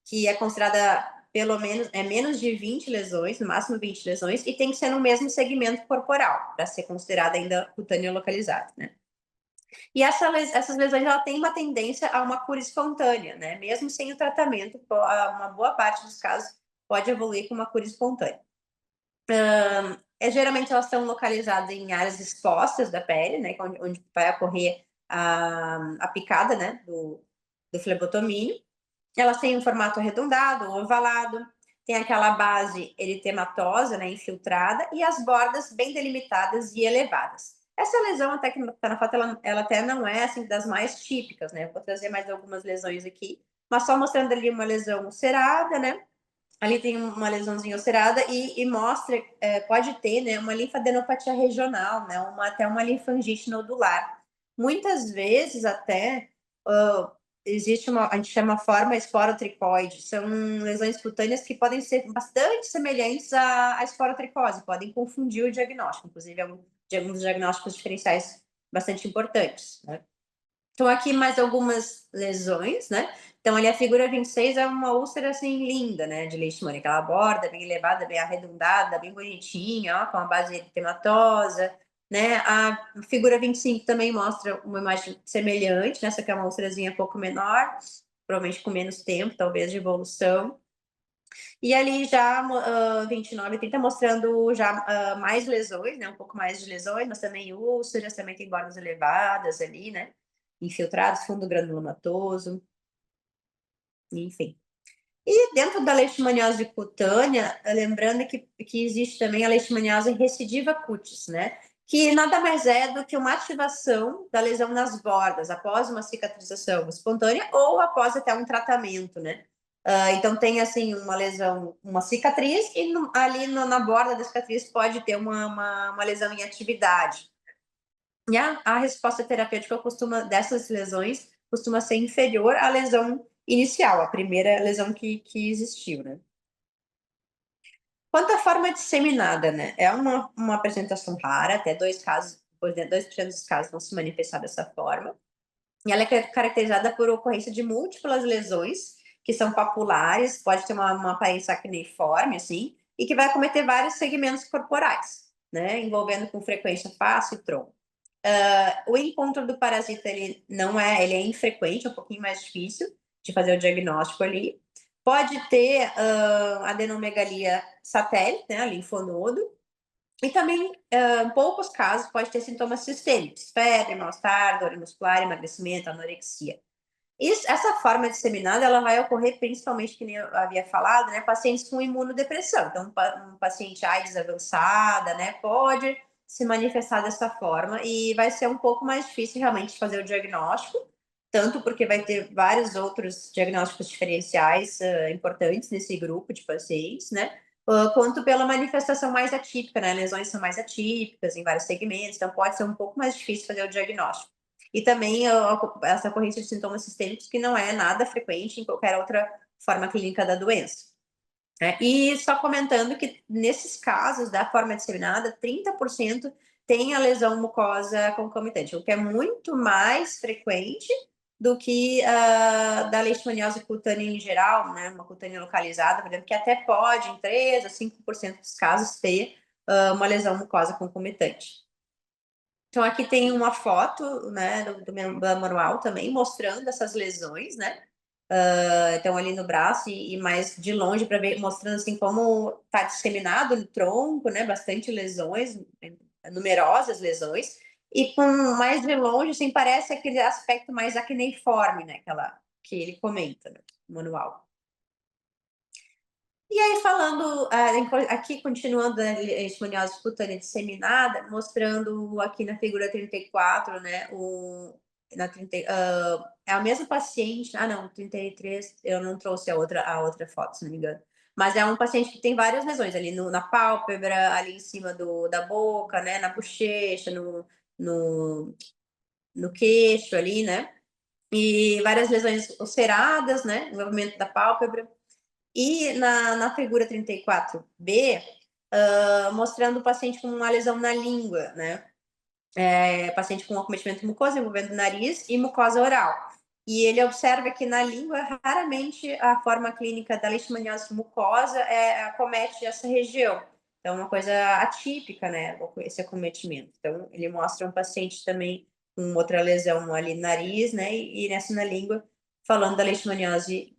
que é considerada pelo menos, menos de 20 lesões, no máximo 20 lesões, e tem que ser no mesmo segmento corporal, para ser considerada ainda cutânea localizada, né? E essas lesões, ela tem uma tendência a uma cura espontânea, né? Mesmo sem o tratamento, uma boa parte dos casos pode evoluir com uma cura espontânea. Geralmente elas estão localizadas em áreas expostas da pele, né? Onde vai ocorrer a picada, né? Do flebotomínio. Elas têm um formato arredondado ou ovalado, tem aquela base eritematosa, né, infiltrada, e as bordas bem delimitadas e elevadas. Essa lesão, até que está na foto, ela até não é assim, das mais típicas, né? Vou trazer mais algumas lesões aqui, mas só mostrando ali uma lesão ulcerada, né? Ali tem uma lesãozinha ulcerada e mostra, pode ter, né, uma linfadenopatia regional, né? Até uma linfangite nodular. Muitas vezes até existe a gente chama forma esporotricoide, são lesões cutâneas que podem ser bastante semelhantes à esporotricose, podem confundir o diagnóstico, inclusive é um dos diagnósticos diferenciais bastante importantes, né? Então, aqui mais algumas lesões, né? Então, ali a figura 26 é uma úlcera, assim, linda, né? De leishmania, aquela borda bem elevada, bem arredondada, bem bonitinha, ó, com a base eritematosa, né? A figura 25 também mostra uma imagem semelhante, né? Essa aqui é uma úlcerazinha um pouco menor, provavelmente com menos tempo, talvez, de evolução. E ali já 29 e 30 mostrando já mais lesões, né? Um pouco mais de lesões, mas também úlceras, também tem bordas elevadas ali, né? Infiltrados, fundo granulomatoso, enfim. E dentro da leishmaniose cutânea, lembrando que existe também a leishmaniose recidiva cutis, né? Que nada mais é do que uma ativação da lesão nas bordas, após uma cicatrização espontânea ou após até um tratamento, né? Então tem assim uma lesão, uma cicatriz, e ali na borda da cicatriz pode ter uma lesão em atividade. E a resposta terapêutica dessas lesões costuma ser inferior à lesão inicial, a primeira lesão que existiu, né? Quanto à forma disseminada, né? É uma apresentação rara, até 2% dos casos vão se manifestar dessa forma. E ela é caracterizada por ocorrência de múltiplas lesões, que são papulares, pode ter uma aparência acneiforme, assim, e que vai acometer vários segmentos corporais, né? Envolvendo com frequência face e tronco. O encontro do parasita, ele é infrequente, é um pouquinho mais difícil de fazer o diagnóstico ali. Pode ter adenomegalia satélite, né, linfonodo, e também, em poucos casos, pode ter sintomas sistêmicos, febre, mal-estar, dor muscular, emagrecimento, anorexia. Essa forma disseminada, ela vai ocorrer principalmente, que nem eu havia falado, né, pacientes com imunodepressão. Então, um paciente AIDS avançada, né, pode se manifestar dessa forma e vai ser um pouco mais difícil realmente fazer o diagnóstico, tanto porque vai ter vários outros diagnósticos diferenciais importantes nesse grupo de pacientes, né, quanto pela manifestação mais atípica, né, lesões são mais atípicas em vários segmentos, então pode ser um pouco mais difícil fazer o diagnóstico. E também essa ocorrência de sintomas sistêmicos que não é nada frequente em qualquer outra forma clínica da doença. E só comentando que nesses casos da forma disseminada, 30% tem a lesão mucosa concomitante, o que é muito mais frequente do que da leishmaniose cutânea em geral, né? Uma cutânea localizada, por exemplo, que até pode, em 3 a 5% dos casos, ter uma lesão mucosa concomitante. Então, aqui tem uma foto, né, do manual também, mostrando essas lesões, né? Então, ali no braço e mais de longe para ver, mostrando assim como está disseminado no tronco, né? Bastante lesões, numerosas lesões. E com mais de longe, assim, parece aquele aspecto mais acneiforme, né? Que ele comenta, né, no manual. E aí, falando aqui, continuando a leishmaniose cutânea disseminada, mostrando aqui na figura 34, né, é a mesma paciente, não, 33, eu não trouxe a outra foto, se não me engano, mas é um paciente que tem várias lesões ali na pálpebra, ali em cima da boca, né, na bochecha, no queixo ali, né, e várias lesões ulceradas, né, envolvimento da pálpebra. E na figura 34B, mostrando o paciente com uma lesão na língua, né? Paciente com acometimento mucoso envolvendo nariz e mucosa oral. E ele observa que na língua, raramente a forma clínica da leishmaniose mucosa acomete essa região. Então, é uma coisa atípica, né, esse acometimento. Então, ele mostra um paciente também com outra lesão ali no nariz, né, e nessa na língua, falando da leishmaniose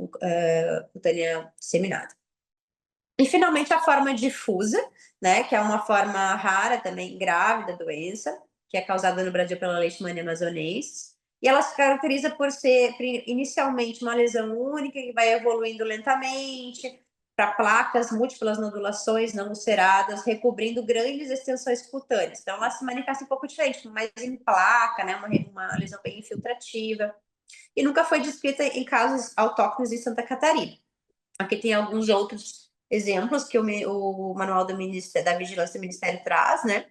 cutânea disseminada. E, finalmente, a forma difusa, né, que é uma forma rara também, grave da doença, que é causada no Brasil pela Leishmania amazonensis. E ela se caracteriza por ser, inicialmente, uma lesão única, que vai evoluindo lentamente para placas, múltiplas nodulações não ulceradas, recobrindo grandes extensões cutâneas. Então, ela se manifesta um pouco diferente, mais em placa, né, uma lesão bem infiltrativa. E nunca foi descrita em casos autóctones em Santa Catarina. Aqui tem alguns outros exemplos que o manual da Vigilância do Ministério traz, né?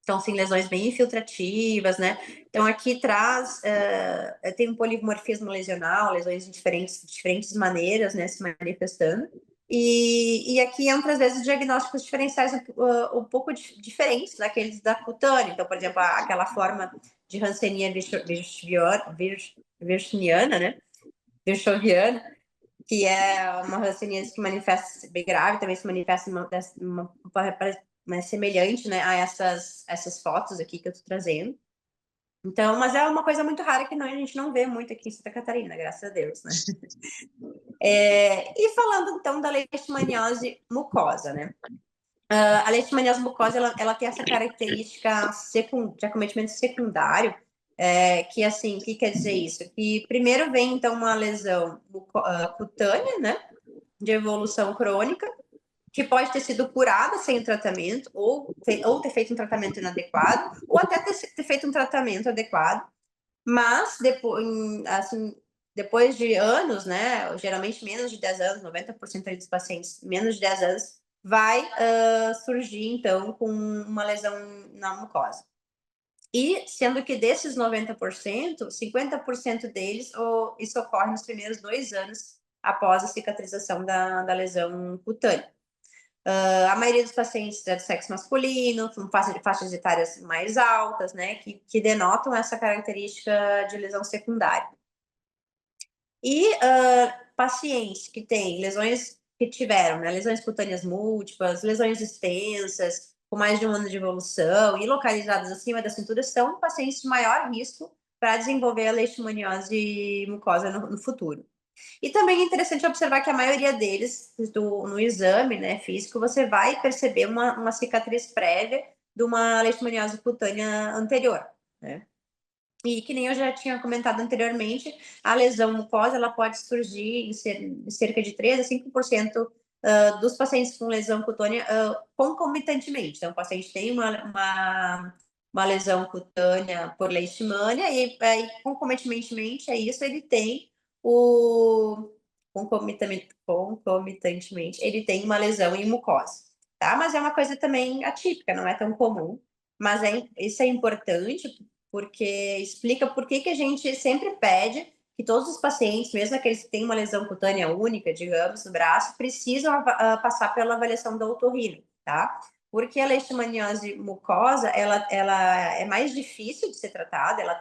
Então, assim, lesões bem infiltrativas, né? Então, aqui traz, tem um polimorfismo lesional, lesões de diferentes maneiras, né, se manifestando. E aqui entram, às vezes, diagnósticos diferenciais um pouco diferentes daqueles da cutânea. Então, por exemplo, aquela forma de Hanseníase virchowniana, né? Virchoviana, que é uma hanseníase que manifesta bem grave, também se manifesta mais semelhante, né, a essas fotos aqui que eu tô trazendo. Então, mas é uma coisa muito rara que a gente não vê muito aqui em Santa Catarina, graças a Deus, né? E falando, então, da leishmaniose mucosa, né? A leishmaniose mucosa, ela tem essa característica de acometimento secundário, que, assim, o que quer dizer isso? Que primeiro vem, então, uma lesão cutânea, né, de evolução crônica, que pode ter sido curada sem tratamento, ou ter feito um tratamento inadequado, ou até ter feito um tratamento adequado, mas depois de anos, né, geralmente menos de 10 anos, 90% dos pacientes, menos de 10 anos, vai surgir, então, com uma lesão na mucosa. E, sendo que desses 90%, 50% deles, isso ocorre nos primeiros 2 anos após a cicatrização da lesão cutânea. A maioria dos pacientes é do sexo masculino, com faixas etárias mais altas, né, que denotam essa característica de lesão secundária. E pacientes que têm lesões que tiveram, né, lesões cutâneas múltiplas, lesões extensas, com mais de 1 ano de evolução e localizadas acima da cintura, são pacientes de maior risco para desenvolver a leishmaniose mucosa no futuro. E também é interessante observar que a maioria deles, no exame, né, físico, você vai perceber uma cicatriz prévia de uma leishmaniose cutânea anterior, né? E que nem eu já tinha comentado anteriormente, a lesão mucosa ela pode surgir em cerca de 3 a 5% dos pacientes com lesão cutânea concomitantemente. Então, o paciente tem uma lesão cutânea por leishmania e concomitantemente a isso ele tem concomitantemente ele tem uma lesão em mucosa, tá? Mas é uma coisa também atípica, não é tão comum, mas isso é importante porque explica por que a gente sempre pede que todos os pacientes, mesmo aqueles que têm uma lesão cutânea única, digamos, no braço, precisam passar pela avaliação da otorrino, tá? Porque a leishmaniose mucosa, ela é mais difícil de ser tratada, ela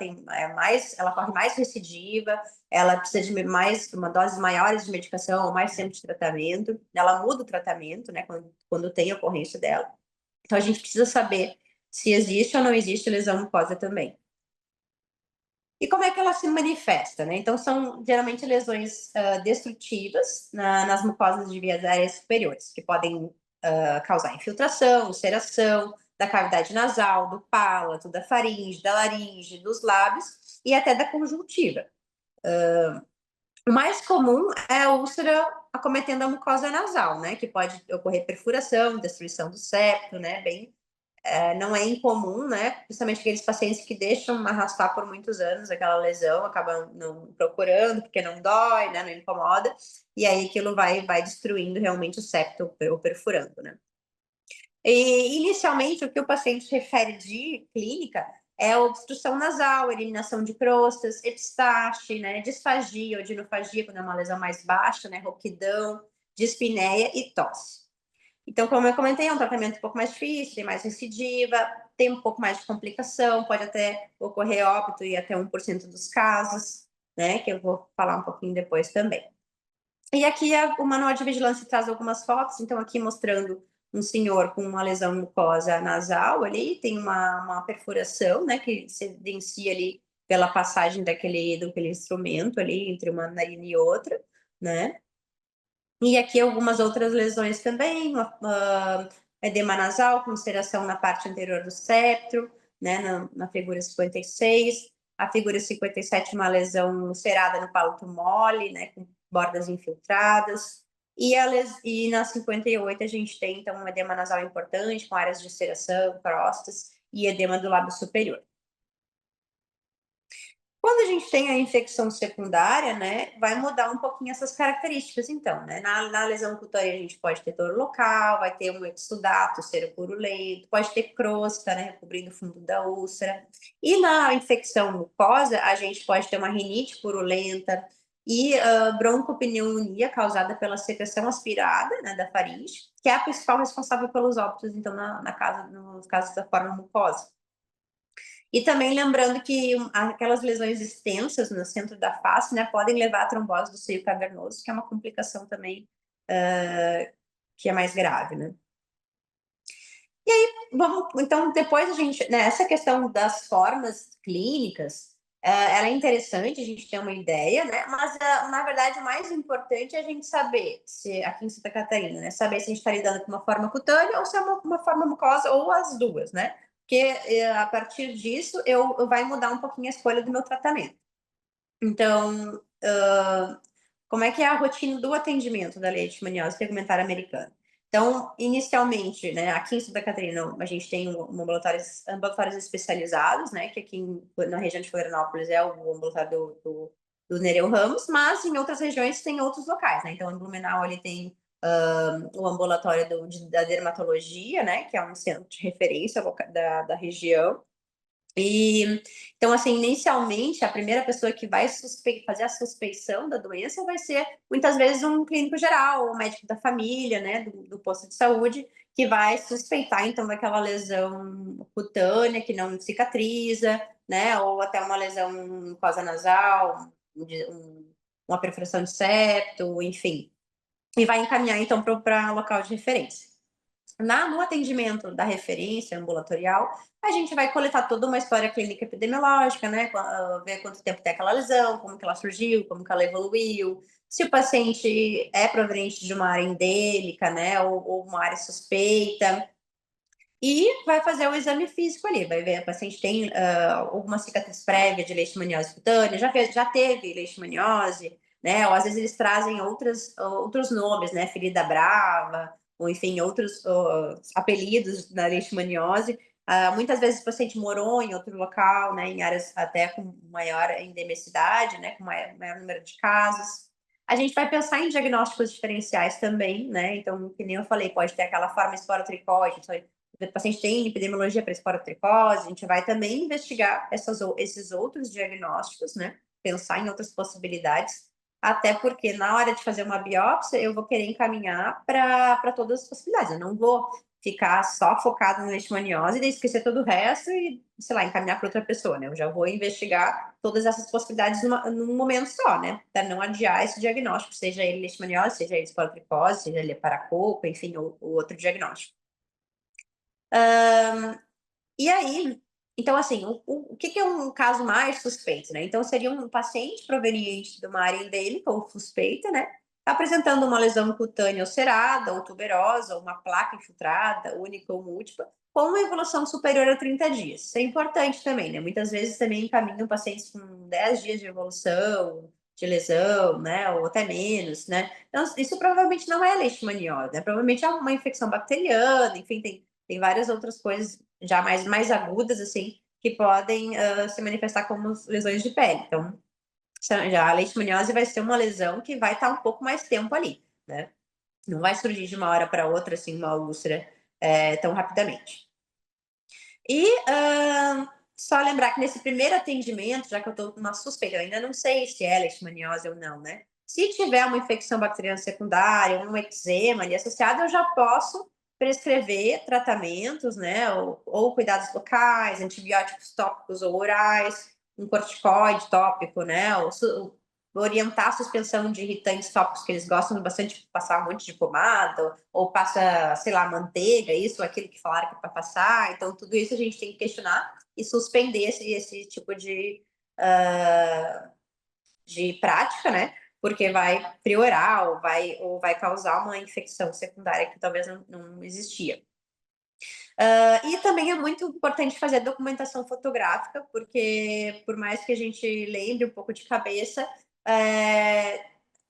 corre mais recidiva, ela precisa de uma dose maiores de medicação, ou mais tempo de tratamento, ela muda o tratamento, né, quando tem ocorrência dela. Então, a gente precisa saber se existe ou não existe lesão mucosa também. E como é que ela se manifesta, né? Então, são geralmente lesões destrutivas nas mucosas de vias aéreas superiores, que podem causar infiltração, ulceração da cavidade nasal, do palato, da faringe, da laringe, dos lábios e até da conjuntiva. O mais comum é a úlcera acometendo a mucosa nasal, né? Que pode ocorrer perfuração, destruição do septo, né? Não é incomum, né? Principalmente aqueles pacientes que deixam arrastar por muitos anos aquela lesão, acabam não procurando porque não dói, né? Não incomoda, e aí aquilo vai destruindo realmente o septo ou perfurando, né? E inicialmente o que o paciente refere de clínica é a obstrução nasal, eliminação de crostas, epistaxe, né? Disfagia ou dinofagia, quando é uma lesão mais baixa, né? Rouquidão, dispneia e tosse. Então, como eu comentei, é um tratamento um pouco mais difícil, tem mais recidiva, tem um pouco mais de complicação, pode até ocorrer óbito em até 1% dos casos. né, que eu vou falar um pouquinho depois também. E aqui o manual de vigilância traz algumas fotos, então aqui mostrando um senhor com uma lesão mucosa nasal ali, tem uma perfuração, né, que se evidencia ali pela passagem daquele instrumento ali entre uma narina e outra, né? E aqui algumas outras lesões também, edema nasal com ulceração na parte anterior do septo, né, na figura 56. A figura 57, uma lesão ulcerada no palato mole, né, com bordas infiltradas. E na 58 a gente tem, então, um edema nasal importante, com áreas de ulceração, crostas e edema do lábio superior. Quando a gente tem a infecção secundária, né, vai mudar um pouquinho essas características, então, né? Na lesão cutânea a gente pode ter dor local, vai ter um exudato seropurulento, pode ter crosta, né, recobrindo o fundo da úlcera. E na infecção mucosa, a gente pode ter uma rinite purulenta e broncopneumonia causada pela secreção aspirada, né, da faringe, que é a principal responsável pelos óbitos, então, nos casos da forma mucosa. E também lembrando que aquelas lesões extensas no centro da face, né, podem levar à trombose do seio cavernoso, que é uma complicação também que é mais grave, né? E aí, então, depois a gente, né, essa questão das formas clínicas, ela é interessante, a gente tem uma ideia, né? Mas, na verdade, o mais importante é a gente saber, se aqui em Santa Catarina, né, saber se a gente está lidando com uma forma cutânea ou se é uma forma mucosa, ou as duas, né? Porque a partir disso eu vai mudar um pouquinho a escolha do meu tratamento. Então, como é que é a rotina do atendimento da leishmaniose tegumentar americana? Então, inicialmente, né, aqui em Santa Catarina, a gente tem ambulatórios especializados, né, que aqui na região de Florianópolis é o ambulatório do Nereu Ramos, mas em outras regiões tem outros locais, né? Então, em Blumenau ele tem o ambulatório da dermatologia, né, que é um centro de referência da região. E então, assim, inicialmente, a primeira pessoa que vai fazer a suspeição da doença vai ser, muitas vezes, um clínico geral, ou médico da família, né, do posto de saúde, que vai suspeitar, então, daquela lesão cutânea que não cicatriza, né, ou até uma lesão mucosa nasal, uma perfuração de septo, enfim. E vai encaminhar, então, para local de referência. No atendimento da referência ambulatorial, a gente vai coletar toda uma história clínica epidemiológica, né? Ver quanto tempo tem aquela lesão, como que ela surgiu, como que ela evoluiu, se o paciente é proveniente de uma área endêmica, né? Ou uma área suspeita. E vai fazer o exame físico ali, vai ver se o paciente tem alguma cicatriz prévia de leishmaniose cutânea, já teve leishmaniose, né? Ou às vezes eles trazem outros nomes, né? Ferida brava, ou enfim, outros apelidos da leishmaniose. Muitas vezes o paciente morou em outro local, né? Em áreas até com maior endemicidade, né? Com maior número de casos. A gente vai pensar em diagnósticos diferenciais também, né? Então, que nem eu falei, pode ter aquela forma esporotricose, o paciente tem epidemiologia para esporotricose, a gente vai também investigar esses outros diagnósticos, né? Pensar em outras possibilidades, até porque na hora de fazer uma biópsia, eu vou querer encaminhar para todas as possibilidades. Eu não vou ficar só focado na leishmaniose e esquecer todo o resto e, sei lá, encaminhar para outra pessoa, né? Eu já vou investigar todas essas possibilidades num momento só, né? Para não adiar esse diagnóstico, seja ele leishmaniose, seja ele esporotricose, seja ele paracopa, enfim, ou outro diagnóstico. E aí, então, assim, o que é um caso mais suspeito, né? Então, seria um paciente proveniente de uma área endêmica ou suspeita, né? Apresentando uma lesão cutânea ulcerada ou tuberosa, ou uma placa infiltrada, única ou múltipla, com uma evolução superior a 30 dias. Isso é importante também, né? Muitas vezes também encaminham pacientes com 10 dias de evolução, de lesão, né? Ou até menos, né? Então, isso provavelmente não é leishmaniose, né? Provavelmente é uma infecção bacteriana, enfim, tem várias outras coisas já mais agudas, assim, que podem se manifestar como lesões de pele. Então, já a leishmaniose vai ser uma lesão que vai estar um pouco mais tempo ali, né? Não vai surgir de uma hora para outra, assim, uma úlcera tão rapidamente. E só lembrar que nesse primeiro atendimento, já que eu estou com uma suspeita, eu ainda não sei se é leishmaniose ou não, né? Se tiver uma infecção bacteriana secundária, um eczema ali associado, eu já posso prescrever tratamentos, né? Ou cuidados locais, antibióticos tópicos ou orais, um corticoide tópico, né? Orientar a suspensão de irritantes tópicos, que eles gostam bastante de passar um monte de pomada, ou passa, sei lá, manteiga, isso ou aquilo que falaram que é para passar. Então, tudo isso a gente tem que questionar e suspender esse tipo de prática, né? Porque vai priorar ou vai causar uma infecção secundária que talvez não existia. E também é muito importante fazer a documentação fotográfica, porque por mais que a gente lembre um pouco de cabeça,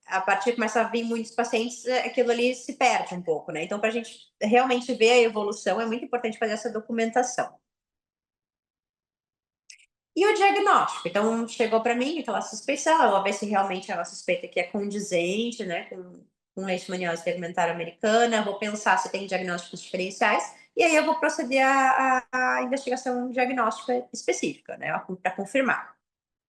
a partir que começa a vir muitos pacientes, aquilo ali se perde um pouco, né? Então, para a gente realmente ver a evolução, é muito importante fazer essa documentação. E o diagnóstico? Então, chegou para mim aquela suspeição, eu vou ver se realmente ela suspeita que é condizente, né, com leishmaniose tegmentária americana, vou pensar se tem diagnósticos diferenciais, e aí eu vou proceder à investigação diagnóstica específica, né, para confirmar.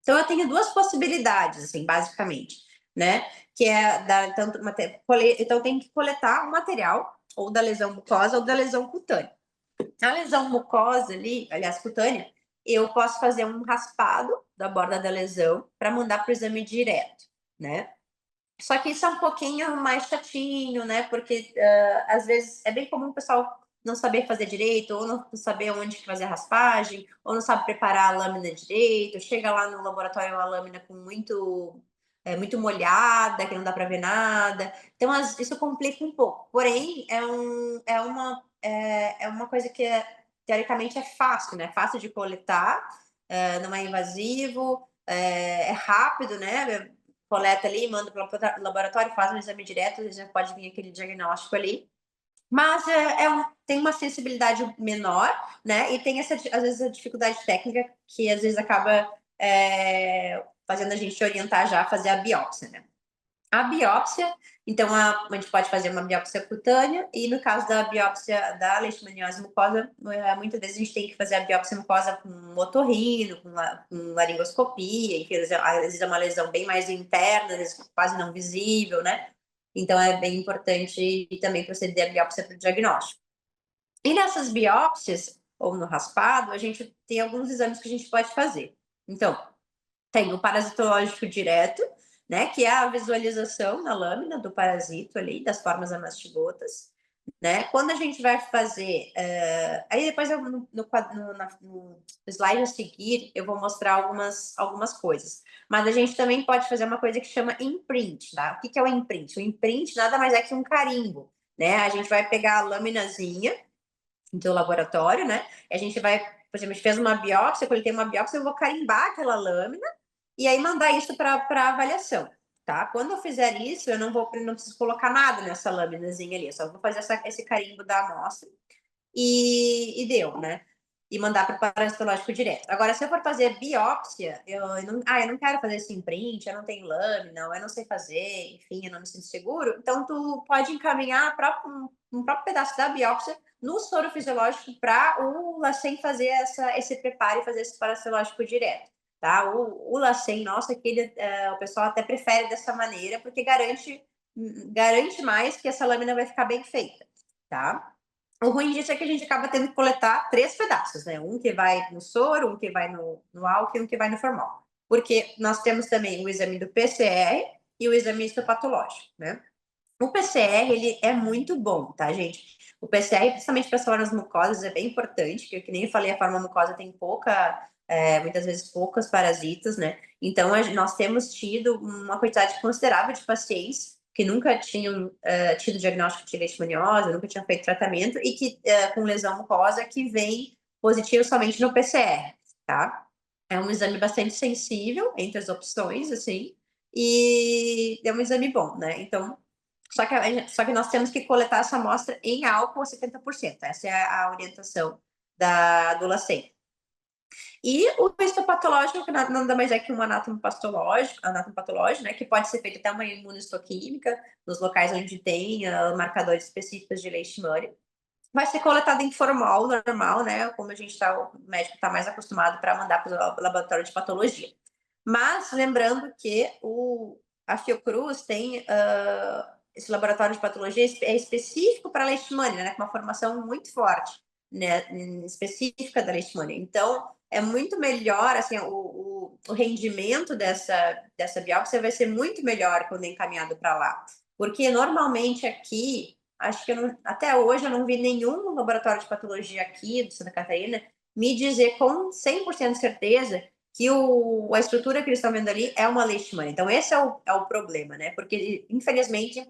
Então, eu tenho duas possibilidades, assim, basicamente, né, que é então, eu tenho que coletar um material, ou da lesão mucosa ou da lesão cutânea. A lesão mucosa ali, aliás, cutânea, eu posso fazer um raspado da borda da lesão para mandar para o exame direto, né? Só que isso é um pouquinho mais chatinho, né? Porque às vezes é bem comum o pessoal não saber fazer direito, ou não saber onde fazer a raspagem, ou não sabe preparar a lâmina direito, chega lá no laboratório a lâmina com muito molhada, que não dá para ver nada. Então, isso complica um pouco. Porém, é uma coisa que teoricamente é fácil, né? Fácil de coletar, não é invasivo, é rápido, né? Coleta ali, manda para o laboratório, faz um exame direto, já pode vir aquele diagnóstico ali. Mas tem uma sensibilidade menor, né? E tem às vezes, a dificuldade técnica que às vezes acaba fazendo a gente orientar já a fazer a biópsia, né? A biópsia, então a gente pode fazer uma biópsia cutânea e no caso da biópsia da leishmaniose mucosa, muitas vezes a gente tem que fazer a biópsia mucosa com otorrino, com laringoscopia, enfim, às vezes é uma lesão bem mais interna, às vezes quase não visível, né? Então é bem importante também proceder a biópsia para o diagnóstico. E nessas biópsias, ou no raspado, a gente tem alguns exames que a gente pode fazer. Então, tem o parasitológico direto, né, que é a visualização na lâmina do parasito ali, das formas amastigotas, né? Quando a gente vai fazer, aí depois no slide a seguir eu vou mostrar algumas coisas, mas a gente também pode fazer uma coisa que chama imprint, tá? O que é o imprint? O imprint nada mais é que um carimbo, né? A gente vai pegar a laminazinha no teu laboratório, né? A gente vai, por exemplo, a gente fez uma biópsia, coletei uma biópsia, eu vou carimbar aquela lâmina e aí mandar isso para avaliação, tá? Quando eu fizer isso, eu não preciso colocar nada nessa lâminazinha ali, eu só vou fazer esse carimbo da amostra e deu, né? E mandar para o parasitológico direto. Agora, se eu for fazer biópsia, eu não quero fazer esse imprint, eu não tenho lâmina, eu não sei fazer, enfim, eu não me sinto seguro. Então, tu pode encaminhar um próprio pedaço da biópsia no soro fisiológico para o LACEN fazer esse preparo e fazer esse parasitológico direto. Tá? O LACEN, nossa, o pessoal até prefere dessa maneira, porque garante mais que essa lâmina vai ficar bem feita, tá? O ruim disso é que a gente acaba tendo que coletar 3 pedaços, né? Um que vai no soro, um que vai no álcool e um que vai no formol. Porque nós temos também o exame do PCR e o exame histopatológico, né? O PCR, ele é muito bom, tá, gente? O PCR, principalmente para as formas mucosas, é bem importante, porque, que nem eu falei, a forma mucosa tem muitas vezes poucos parasitas, né? Então, nós temos tido uma quantidade considerável de pacientes que nunca tinham tido diagnóstico de leishmaniose, nunca tinham feito tratamento e que com lesão mucosa que vem positivo somente no PCR, tá? É um exame bastante sensível entre as opções, assim, e é um exame bom, né? Então, só que nós temos que coletar essa amostra em álcool a 70%. Essa é a orientação do LACEN. E o histopatológico, que nada mais é que um anatomopatológico, né, que pode ser feito até uma imunistoquímica, nos locais onde tem marcadores específicos de leishmania. Vai ser coletado em formol normal, né, como o médico está mais acostumado para mandar para o laboratório de patologia. Mas, lembrando que a Fiocruz tem esse laboratório de patologia é específico para leishmania, né, com uma formação muito forte, né, específica da leishmania. Então, é muito melhor, assim, o rendimento dessa biópsia vai ser muito melhor quando é encaminhado para lá. Porque normalmente aqui, acho que até hoje eu não vi nenhum laboratório de patologia aqui de Santa Catarina me dizer com 100% de certeza que a estrutura que eles estão vendo ali é uma leishmania. Então, esse é o problema, né? Porque, infelizmente,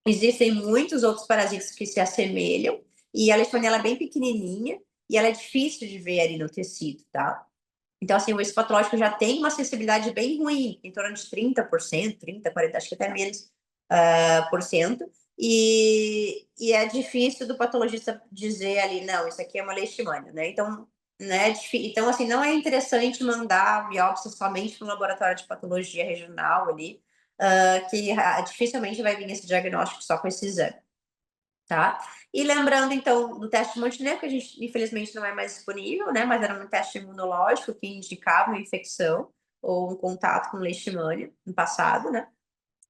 existem muitos outros parasitas que se assemelham, e a leishmania ela é bem pequenininha, e ela é difícil de ver ali no tecido, tá? Então, assim, o patológico já tem uma sensibilidade bem ruim, em torno de 30%, 30, 40, acho que até menos por cento, e é difícil do patologista dizer ali, não, isso aqui é uma leishmania, né? Então, né, então, assim, não é interessante mandar a biópsia somente para um laboratório de patologia regional ali, que dificilmente vai vir esse diagnóstico só com esse exame, tá? E lembrando, então, do teste de Montenegro, que a gente, infelizmente, não é mais disponível, né? Mas era um teste imunológico que indicava uma infecção ou um contato com leishmania no passado, né?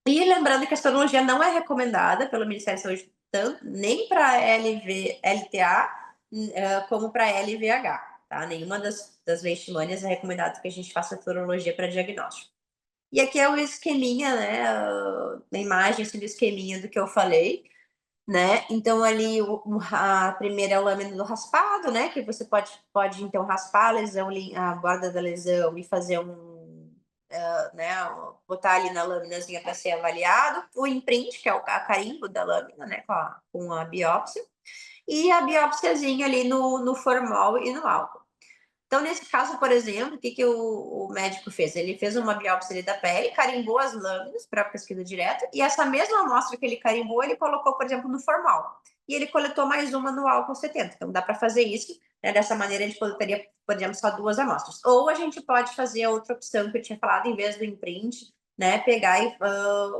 E lembrando que a sorologia não é recomendada pelo Ministério da Saúde, tanto, nem para LTA, como para LVH, tá? Nenhuma das leishmanias é recomendado que a gente faça sorologia para diagnóstico. E aqui é o esqueminha, né? A imagem assim, do esqueminha do que eu falei, né? Então, ali, a primeira é o lâmina do raspado, né? Que você pode então, raspar a lesão, a borda da lesão e fazer né? Botar ali na laminazinha para ser avaliado. O imprint, que é o carimbo da lâmina, né? Com a biópsia. E a biópsiazinha ali no formol e no álcool. Então, nesse caso, por exemplo, o que o médico fez? Ele fez uma biópsia ali da pele, carimbou as lâminas para pesquisa direta, e essa mesma amostra que ele carimbou, ele colocou, por exemplo, no formal. E ele coletou mais uma no álcool 70. Então, dá para fazer isso, né? Dessa maneira, a gente poderia, por exemplo, só 2 amostras. Ou a gente pode fazer a outra opção que eu tinha falado, em vez do imprint, né? Pegar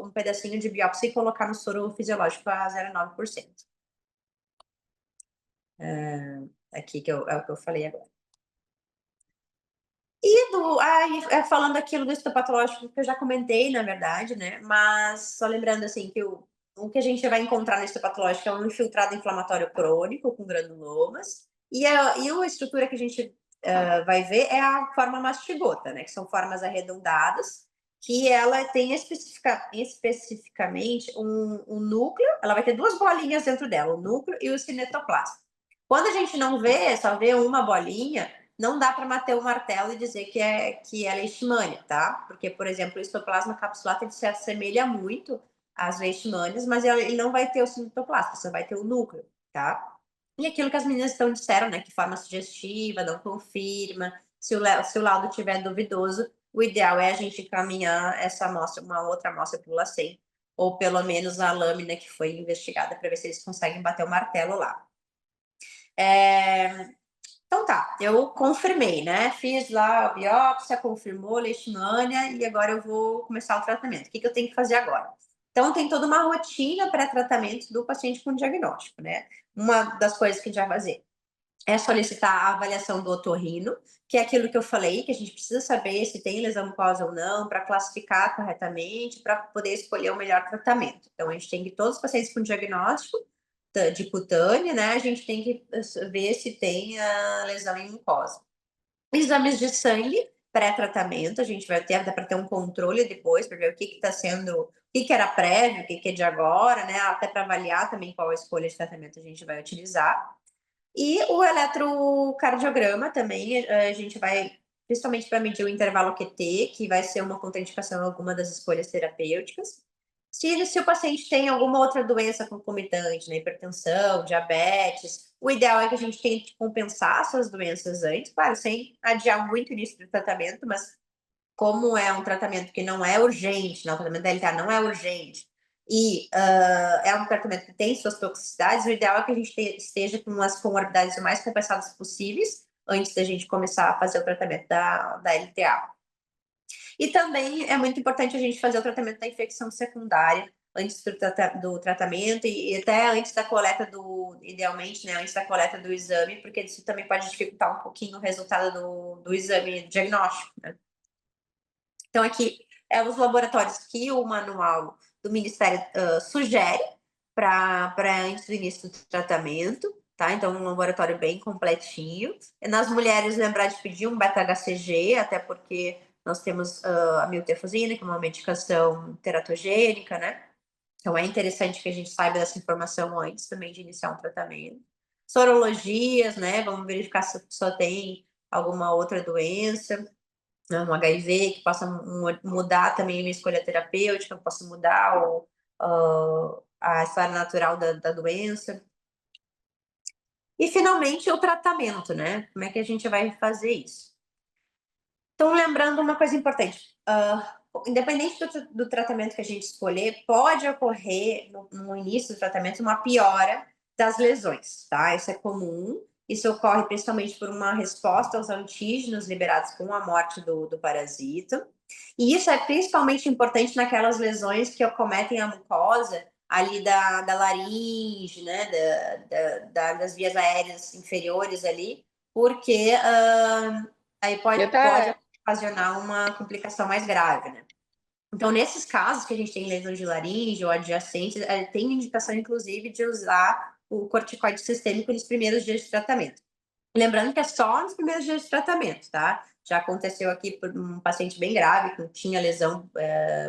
um pedacinho de biópsia e colocar no soro fisiológico a 0,9%. Aqui é o que eu falei agora. E falando aquilo do histopatológico que eu já comentei, na verdade, né? Mas só lembrando assim que o que a gente vai encontrar no histopatológico é um infiltrado inflamatório crônico com granulomas, e a estrutura que a gente vai ver é a forma mastigota, né? Que são formas arredondadas, que ela tem especificamente um núcleo, ela vai ter 2 bolinhas dentro dela, o núcleo e o cinetoplasma. Quando a gente não vê, só vê uma bolinha, não dá para bater o martelo e dizer que é leishmania, tá? Porque, por exemplo, o histoplasma capsulata ele se assemelha muito às leishmanias, mas ele não vai ter o cinetoplasma, só vai ter o núcleo, tá? E aquilo que as meninas disseram, né? Que forma sugestiva, não confirma. Se o laudo estiver duvidoso, o ideal é a gente encaminhar essa amostra, uma outra amostra para o LACEN, ou pelo menos a lâmina que foi investigada, para ver se eles conseguem bater o martelo lá. Então tá, eu confirmei, né? Fiz lá a biópsia, confirmou leishmania e agora eu vou começar o tratamento. O que eu tenho que fazer agora? Então tem toda uma rotina pré-tratamento do paciente com diagnóstico, né? Uma das coisas que a gente vai fazer é solicitar a avaliação do otorrino, que é aquilo que eu falei, que a gente precisa saber se tem lesão mucosa ou não, para classificar corretamente, para poder escolher o melhor tratamento. Então, a gente tem que todos os pacientes com diagnóstico de cutânea, né? A gente tem que ver se tem a lesão em mucosa. Exames de sangue, pré-tratamento, a gente vai ter, dá para ter um controle depois, para ver o que está sendo, o que era prévio, o que é de agora, né? Até para avaliar também qual a escolha de tratamento a gente vai utilizar. E o eletrocardiograma também, a gente vai, principalmente para medir o intervalo QT, que vai ser uma contraindicação em alguma das escolhas terapêuticas. Se o paciente tem alguma outra doença concomitante, né, hipertensão, diabetes, o ideal é que a gente tente compensar essas doenças antes, claro, sem adiar muito o início do tratamento, mas como é um tratamento que não é urgente, né, o tratamento da LTA não é urgente, e é um tratamento que tem suas toxicidades, o ideal é que a gente esteja com as comorbidades o mais compensadas possíveis antes da gente começar a fazer o tratamento da LTA. E também é muito importante a gente fazer o tratamento da infecção secundária antes do tratamento e até antes da coleta idealmente, né, antes da coleta do exame, porque isso também pode dificultar um pouquinho o resultado do exame diagnóstico, né? Então, aqui os laboratórios que o manual do Ministério sugere para antes do início do tratamento. tá? Então, um laboratório bem completinho. E nas mulheres, lembrar de pedir um beta-HCG, até porque nós temos a miltefosina, que é uma medicação teratogênica, né? Então, é interessante que a gente saiba dessa informação antes também de iniciar um tratamento. Sorologias, né? Vamos verificar se a pessoa tem alguma outra doença, né? Um HIV, que possa mudar também a minha escolha terapêutica, possa mudar a história natural da doença. E, finalmente, o tratamento, né? Como é que a gente vai fazer isso? Então, lembrando uma coisa importante, independente do tratamento que a gente escolher, pode ocorrer no início do tratamento uma piora das lesões, tá? Isso é comum, isso ocorre principalmente por uma resposta aos antígenos liberados com a morte do parasita, e isso é principalmente importante naquelas lesões que acometem a mucosa ali da laringe, né, das vias aéreas inferiores ali, porque aí pode ocasionar uma complicação mais grave, né? Então, nesses casos que a gente tem lesões de laringe ou adjacentes, tem indicação, inclusive, de usar o corticoide sistêmico nos primeiros dias de tratamento. Lembrando que é só nos primeiros dias de tratamento, tá? Já aconteceu aqui por um paciente bem grave, que tinha lesão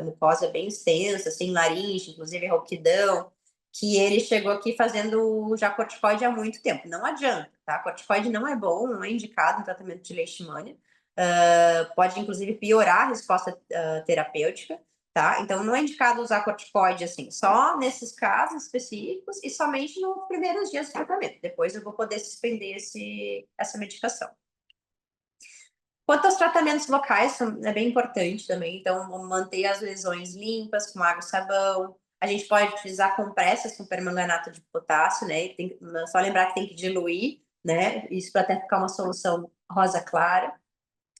mucosa bem extensa, assim, laringe, inclusive rouquidão, que ele chegou aqui fazendo já corticoide há muito tempo. Não adianta, tá? Corticoide não é bom, não é indicado no tratamento de leishmania. Pode, inclusive, piorar a resposta terapêutica, tá? Então, não é indicado usar corticoide, assim, só nesses casos específicos e somente nos primeiros dias de tratamento. Depois eu vou poder suspender essa medicação. Quanto aos tratamentos locais, é bem importante também, então, manter as lesões limpas, com água e sabão. A gente pode utilizar compressas com permanganato de potássio, né? Só lembrar que tem que diluir, né? Isso para até ficar uma solução rosa clara.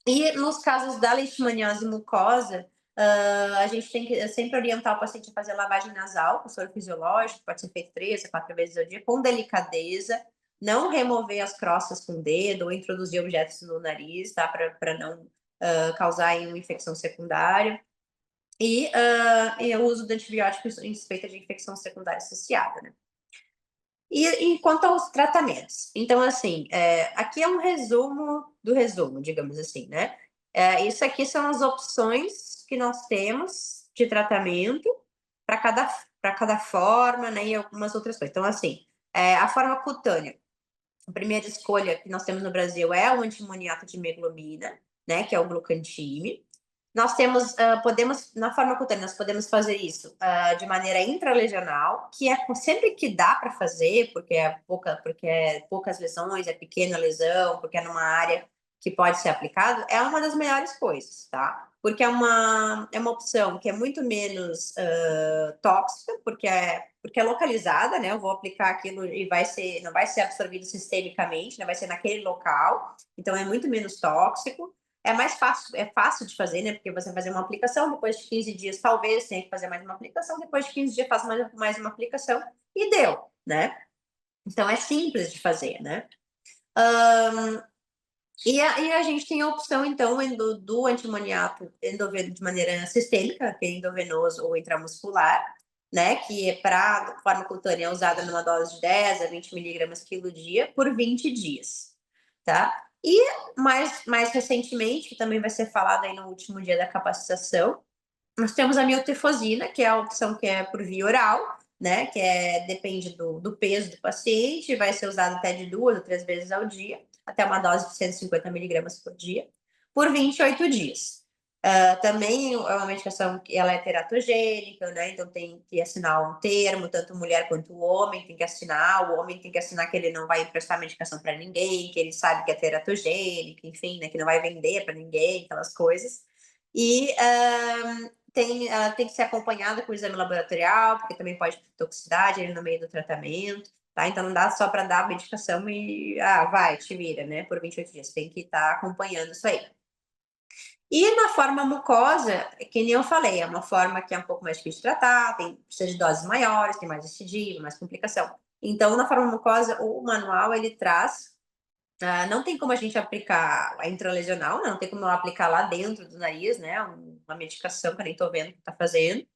E nos casos da leishmaniose mucosa, a gente tem que sempre orientar o paciente a fazer lavagem nasal com soro fisiológico, pode ser feito 3 a 4 vezes ao dia, com delicadeza, não remover as crostas com o dedo ou introduzir objetos no nariz, tá? Para não causar uma infecção secundária. E o uso de antibióticos em suspeita de infecção secundária associada, né? E quanto aos tratamentos, então, assim, aqui é um resumo do resumo, digamos assim, né? Isso aqui são as opções que nós temos de tratamento para cada forma, né? E algumas outras coisas. Então, assim, a forma cutânea, a primeira escolha que nós temos no Brasil é o antimoniato de hemoglobina, né? Que é o Glucantime. Nós temos, na forma cutânea, nós podemos fazer isso de maneira intralesional, que é sempre que dá para fazer, porque é poucas lesões, é pequena lesão, porque é numa área que pode ser aplicado, é uma das melhores coisas, tá? Porque é uma opção que é muito menos tóxica, porque é localizada, né? Eu vou aplicar aquilo e não vai ser absorvido sistemicamente, né? Vai ser naquele local, então é muito menos tóxico. É fácil de fazer, né? Porque você vai fazer uma aplicação, depois de 15 dias, talvez tenha que fazer mais uma aplicação, depois de 15 dias faz mais uma aplicação e deu, né? Então é simples de fazer, né? E a gente tem a opção, então, do antimoniato endovenoso de maneira sistêmica, que é endovenoso ou intramuscular, né? Que para forma cutânea é usada numa dose de 10 a 20 miligramas quilo dia por 20 dias, tá? E mais recentemente, que também vai ser falado aí no último dia da capacitação, nós temos a miltefosina, que é a opção que é por via oral, né? Que depende do peso do paciente, vai ser usado até de 2 ou 3 vezes ao dia, até uma dose de 150 miligramas por dia, por 28 dias. Também é uma medicação que ela é teratogênica, né? Então tem que assinar um termo, tanto mulher quanto o homem tem que assinar. O homem tem que assinar que ele não vai emprestar medicação para ninguém, que ele sabe que é teratogênica, enfim, né? Que não vai vender para ninguém, aquelas coisas. E tem que ser acompanhada com o exame laboratorial, porque também pode ter toxicidade ali no meio do tratamento, tá? Então não dá só para dar a medicação e vai, te vira, né? Por 28 dias. Tem que estar acompanhando isso aí. E na forma mucosa, que nem eu falei, é uma forma que é um pouco mais difícil de tratar, precisa de doses maiores, tem mais recidiva, mais complicação. Então, na forma mucosa, o manual ele traz, não tem como a gente aplicar a intralesional, não tem como eu aplicar lá dentro do nariz, né, uma medicação que eu nem tô vendo que tá fazendo.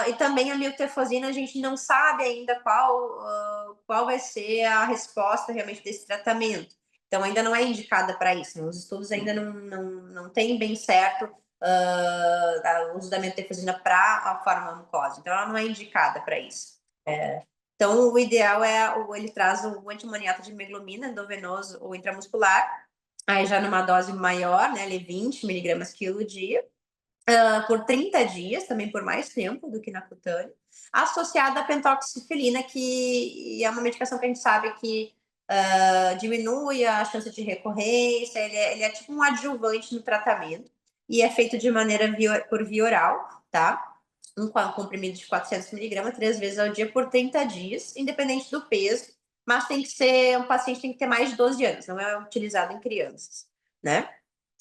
E também a miltefosina, a gente não sabe ainda qual vai ser a resposta realmente desse tratamento. Então, ainda não é indicada para isso. Os estudos ainda não têm bem certo o uso da miltefosina para a forma mucosa. Então, ela não é indicada para isso. Então, o ideal ele traz o antimoniato de hemoglobina endovenoso ou intramuscular, aí já numa dose maior, né, ali 20 miligramas quilo dia, por 30 dias, também por mais tempo do que na cutânea, associada à pentoxifilina, que é uma medicação que a gente sabe que diminui a chance de recorrência, ele é tipo um adjuvante no tratamento, e é feito de maneira por via oral, tá? Um comprimido de 400 miligramas, 3 vezes ao dia por 30 dias, independente do peso, mas tem que ser, um paciente tem que ter mais de 12 anos, não é utilizado em crianças, né?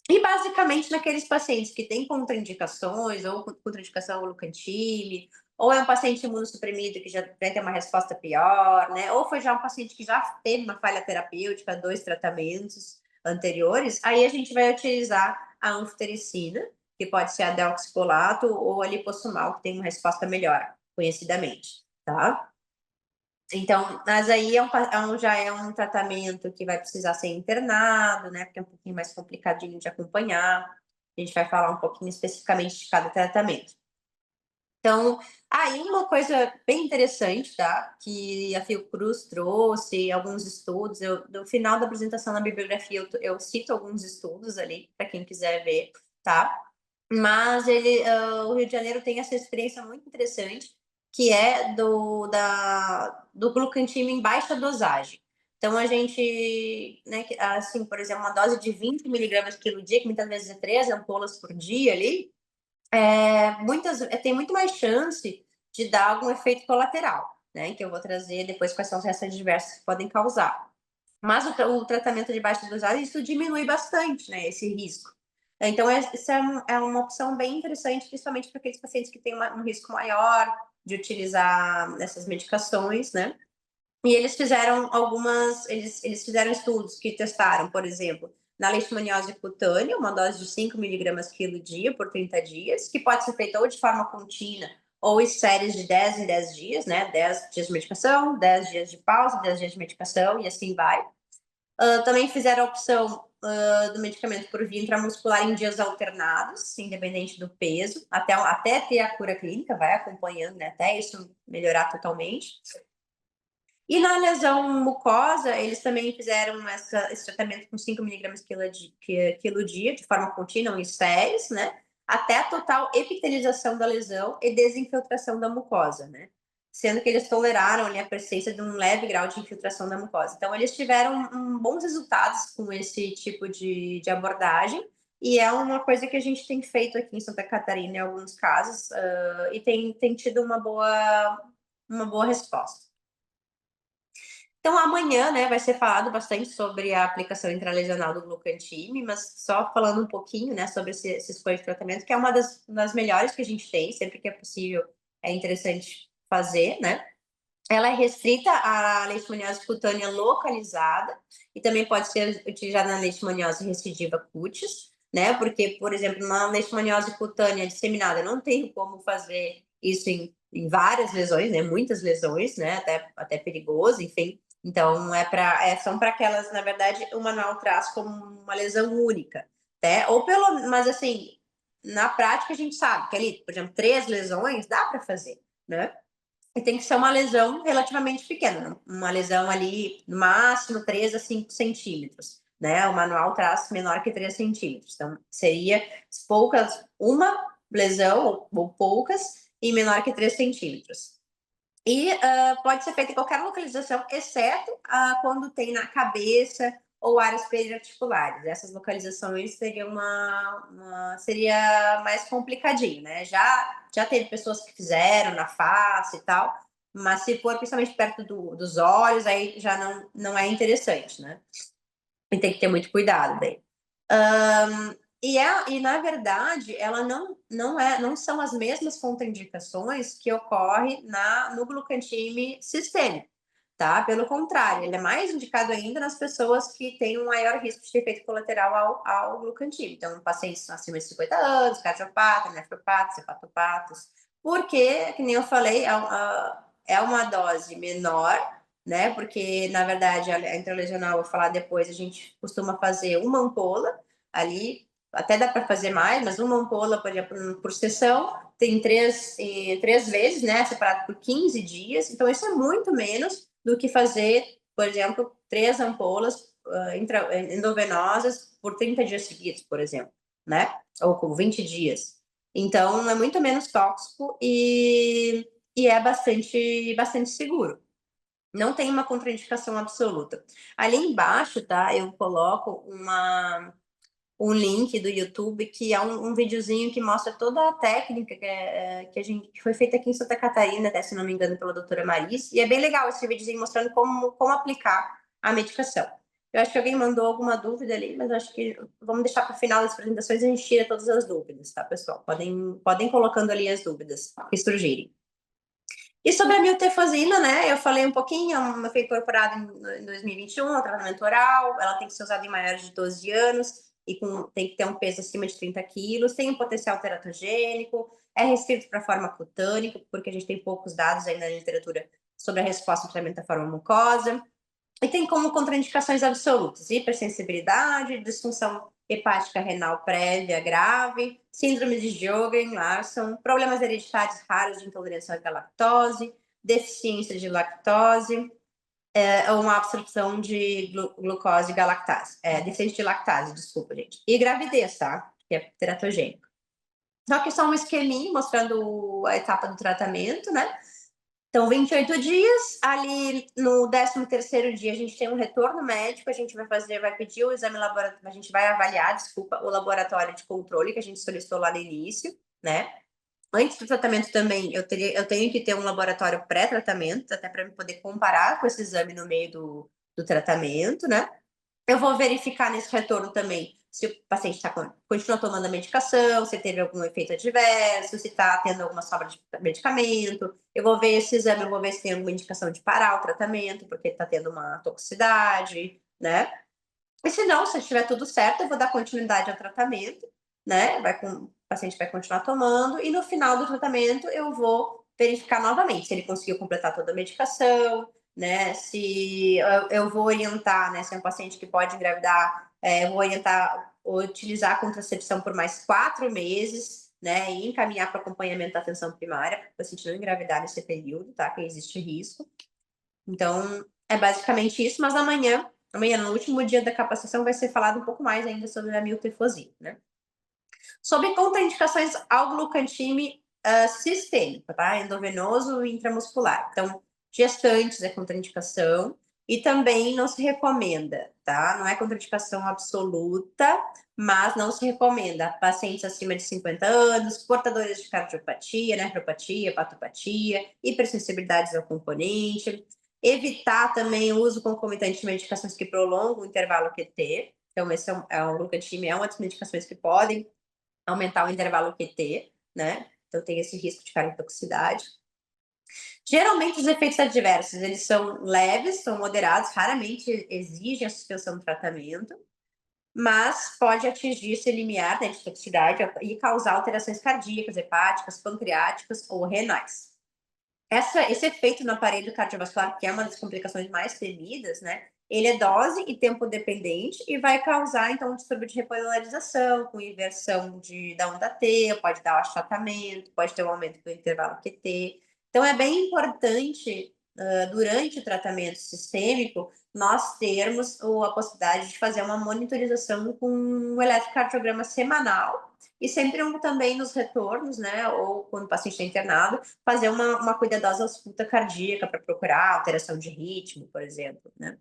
E basicamente naqueles pacientes que têm contraindicações, ou contraindicação ao Lucantime, ou é um paciente imunossuprimido que já vai ter uma resposta pior, né? Ou foi já um paciente que já teve uma falha terapêutica, 2 tratamentos anteriores, aí a gente vai utilizar a anfotericina, que pode ser a deoxicolato ou a liposomal, que tem uma resposta melhor, conhecidamente, tá? Então, mas aí já é um tratamento que vai precisar ser internado, né? Porque é um pouquinho mais complicadinho de acompanhar. A gente vai falar um pouquinho especificamente de cada tratamento. Então, aí uma coisa bem interessante, tá? Que a Fiocruz trouxe alguns estudos. No final da apresentação na bibliografia, eu cito alguns estudos ali, para quem quiser ver, tá? Mas o Rio de Janeiro tem essa experiência muito interessante, que é do glucantime em baixa dosagem. Então, a gente, né, assim, por exemplo, uma dose de 20 miligramas quilo dia, que muitas vezes é 3 ampolas por dia ali, tem muito mais chance de dar algum efeito colateral, né? Que eu vou trazer depois quais são as reações adversas que podem causar. Mas o tratamento de baixa dosagem, isso diminui bastante, né, esse risco. Então, isso é uma opção bem interessante, principalmente para aqueles pacientes que têm um risco maior de utilizar essas medicações, né? E eles fizeram eles fizeram estudos que testaram, por exemplo, na leishmaniose cutânea, uma dose de 5 miligramas quilo dia por 30 dias, que pode ser feita ou de forma contínua ou em séries de 10 em 10 dias, né? 10 dias de medicação, 10 dias de pausa, 10 dias de medicação e assim vai. Também fizeram a opção do medicamento por via intramuscular em dias alternados, independente do peso, até ter a cura clínica, vai acompanhando, né? Até isso melhorar totalmente. E na lesão mucosa, eles também fizeram esse tratamento com 5 miligramas quilo dia, de forma contínua, em séries, né? Até a total epitelização da lesão e desinfiltração da mucosa, né? Sendo que eles toleraram ali a presença de um leve grau de infiltração da mucosa. Então, eles tiveram bons resultados com esse tipo de abordagem, e é uma coisa que a gente tem feito aqui em Santa Catarina em alguns casos, e tem tido uma boa resposta. Então, amanhã, né, vai ser falado bastante sobre a aplicação intralesional do glucantime, mas só falando um pouquinho, né, sobre esse escolha de tratamento, que é uma das melhores que a gente tem, sempre que é possível, é interessante fazer, né? Ela é restrita à leishmaniose cutânea localizada e também pode ser utilizada na leishmaniose recidiva cutis, né? Porque, por exemplo, na leishmaniose cutânea disseminada, não tem como fazer isso em várias lesões, né? Muitas lesões, né? Até perigoso, enfim. Então, são para aquelas, na verdade, o manual traz como uma lesão única, né? Mas assim, na prática a gente sabe que ali, por exemplo, 3 lesões dá para fazer, né? E tem que ser uma lesão relativamente pequena, uma lesão ali, no máximo 3 a 5 centímetros, né? O manual traz menor que 3 centímetros. Então, seria uma lesão ou poucas e menor que 3 centímetros. E pode ser feita em qualquer localização, exceto quando tem na cabeça ou áreas periarticulares. Essas localizações seria mais complicadinho, né? Já teve pessoas que fizeram na face e tal, mas se for principalmente perto dos olhos, aí já não é interessante, né? E tem que ter muito cuidado daí. E na verdade, ela não são as mesmas contraindicações que ocorrem no glucantime sistêmico, tá? Pelo contrário, ele é mais indicado ainda nas pessoas que têm um maior risco de efeito colateral ao glucantime. Então, pacientes acima de 50 anos, cardiopata, nefropatas, hepatopatas, porque, que nem eu falei, é uma dose menor, né? Porque, na verdade, a intralesional, eu vou falar depois, a gente costuma fazer uma ampola ali, até dá para fazer mais, mas uma ampola, por exemplo, por sessão, tem três vezes, né? Separado por 15 dias, então isso é muito menos do que fazer, por exemplo, 3 ampolas endovenosas por 30 dias seguidos, por exemplo, né? Ou com 20 dias. Então, é muito menos tóxico e é bastante seguro. Não tem uma contraindicação absoluta. Ali embaixo, tá? Eu coloco um link do YouTube que é um videozinho que mostra toda a técnica que foi feita aqui em Santa Catarina, até se não me engano, pela doutora Maris. E é bem legal esse videozinho mostrando como aplicar a medicação. Eu acho que alguém mandou alguma dúvida ali, mas acho que vamos deixar para o final das apresentações e a gente tira todas as dúvidas, tá, pessoal? Podem colocando ali as dúvidas que surgirem. E sobre a miltefosina, né? Eu falei um pouquinho, foi incorporada em 2021, é um tratamento oral, ela tem que ser usada em maiores de 12 anos e tem que ter um peso acima de 30 quilos, tem um potencial teratogênico, é restrito para forma cutânea, porque a gente tem poucos dados aí na literatura sobre a resposta ao tratamento da forma mucosa. E tem como contraindicações absolutas: hipersensibilidade, disfunção hepática renal prévia grave, síndrome de Sjögren-Larsson, problemas hereditários raros de intolerância à lactose, deficiência de lactose, ou uma absorção de glucose galactase. Deficiência de lactase, desculpa, gente. E gravidez, tá? Que é teratogênico. Só que só um esqueminha mostrando a etapa do tratamento, né? Então, 28 dias, ali no 13º dia a gente tem um retorno médico, a gente vai pedir o exame laboratório, a gente vai avaliar, desculpa, o laboratório de controle que a gente solicitou lá no início, né? Antes do tratamento também, eu tenho que ter um laboratório pré-tratamento, até para poder comparar com esse exame no meio do tratamento, né? Eu vou verificar nesse retorno também se o paciente continua tomando a medicação, se teve algum efeito adverso, se está tendo alguma sobra de medicamento. Eu vou ver esse exame, eu vou ver se tem alguma indicação de parar o tratamento, porque está tendo uma toxicidade, né? E se não, se estiver tudo certo, eu vou dar continuidade ao tratamento, né? O paciente vai continuar tomando, e no final do tratamento eu vou verificar novamente se ele conseguiu completar toda a medicação, né? Se eu vou orientar, né? Se é um paciente que pode engravidar, eu vou orientar utilizar a contracepção por mais 4 meses, né? E encaminhar para acompanhamento da atenção primária, para o paciente não engravidar nesse período, tá? Que existe risco. Então, é basicamente isso, mas amanhã, no último dia da capacitação, vai ser falado um pouco mais ainda sobre a miltefosina, né? Sobre contraindicações ao glucantime sistêmico, tá? Endovenoso e intramuscular. Então, gestantes é contraindicação e também não se recomenda, tá? Não é contraindicação absoluta, mas não se recomenda pacientes acima de 50 anos, portadores de cardiopatia, nefropatia, hepatopatia, hipersensibilidades ao componente. Evitar também o uso concomitante de medicações que prolongam o intervalo QT. Então, esse o glucantime é uma das medicações que podem aumentar o intervalo QT, né? Então tem esse risco de cardiotoxicidade. Geralmente os efeitos adversos, eles são leves, são moderados, raramente exigem a suspensão do tratamento, mas pode atingir esse limiar, né, de toxicidade e causar alterações cardíacas, hepáticas, pancreáticas ou renais. Esse efeito no aparelho cardiovascular, que é uma das complicações mais temidas, né? Ele é dose e tempo dependente e vai causar, então, um distúrbio de repolarização, com inversão da onda T, pode dar um achatamento, pode ter um aumento do intervalo QT. Então, é bem importante, durante o tratamento sistêmico, nós termos a possibilidade de fazer uma monitorização com um eletrocardiograma semanal e sempre também nos retornos, né, ou quando o paciente está internado, fazer uma cuidadosa ausculta cardíaca para procurar alteração de ritmo, por exemplo, né.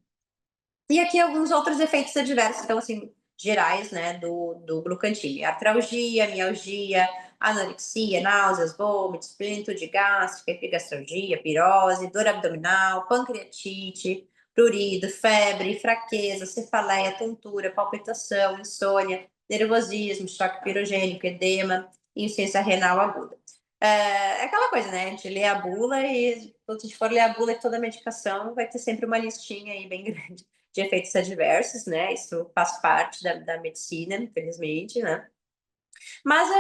E aqui alguns outros efeitos adversos, então, assim, gerais, né, do glucantime: artralgia, mialgia, anorexia, náuseas, vômitos, plenitude gástrica, epigastralgia, pirose, dor abdominal, pancreatite, prurido, febre, fraqueza, cefaleia, tontura, palpitação, insônia, nervosismo, choque pirogênico, edema, insuficiência renal aguda. É aquela coisa, né? A gente lê a bula e, se a gente for ler a bula de toda a medicação, vai ter sempre uma listinha aí bem grande de efeitos adversos, né? Isso faz parte da medicina, infelizmente, né? Mas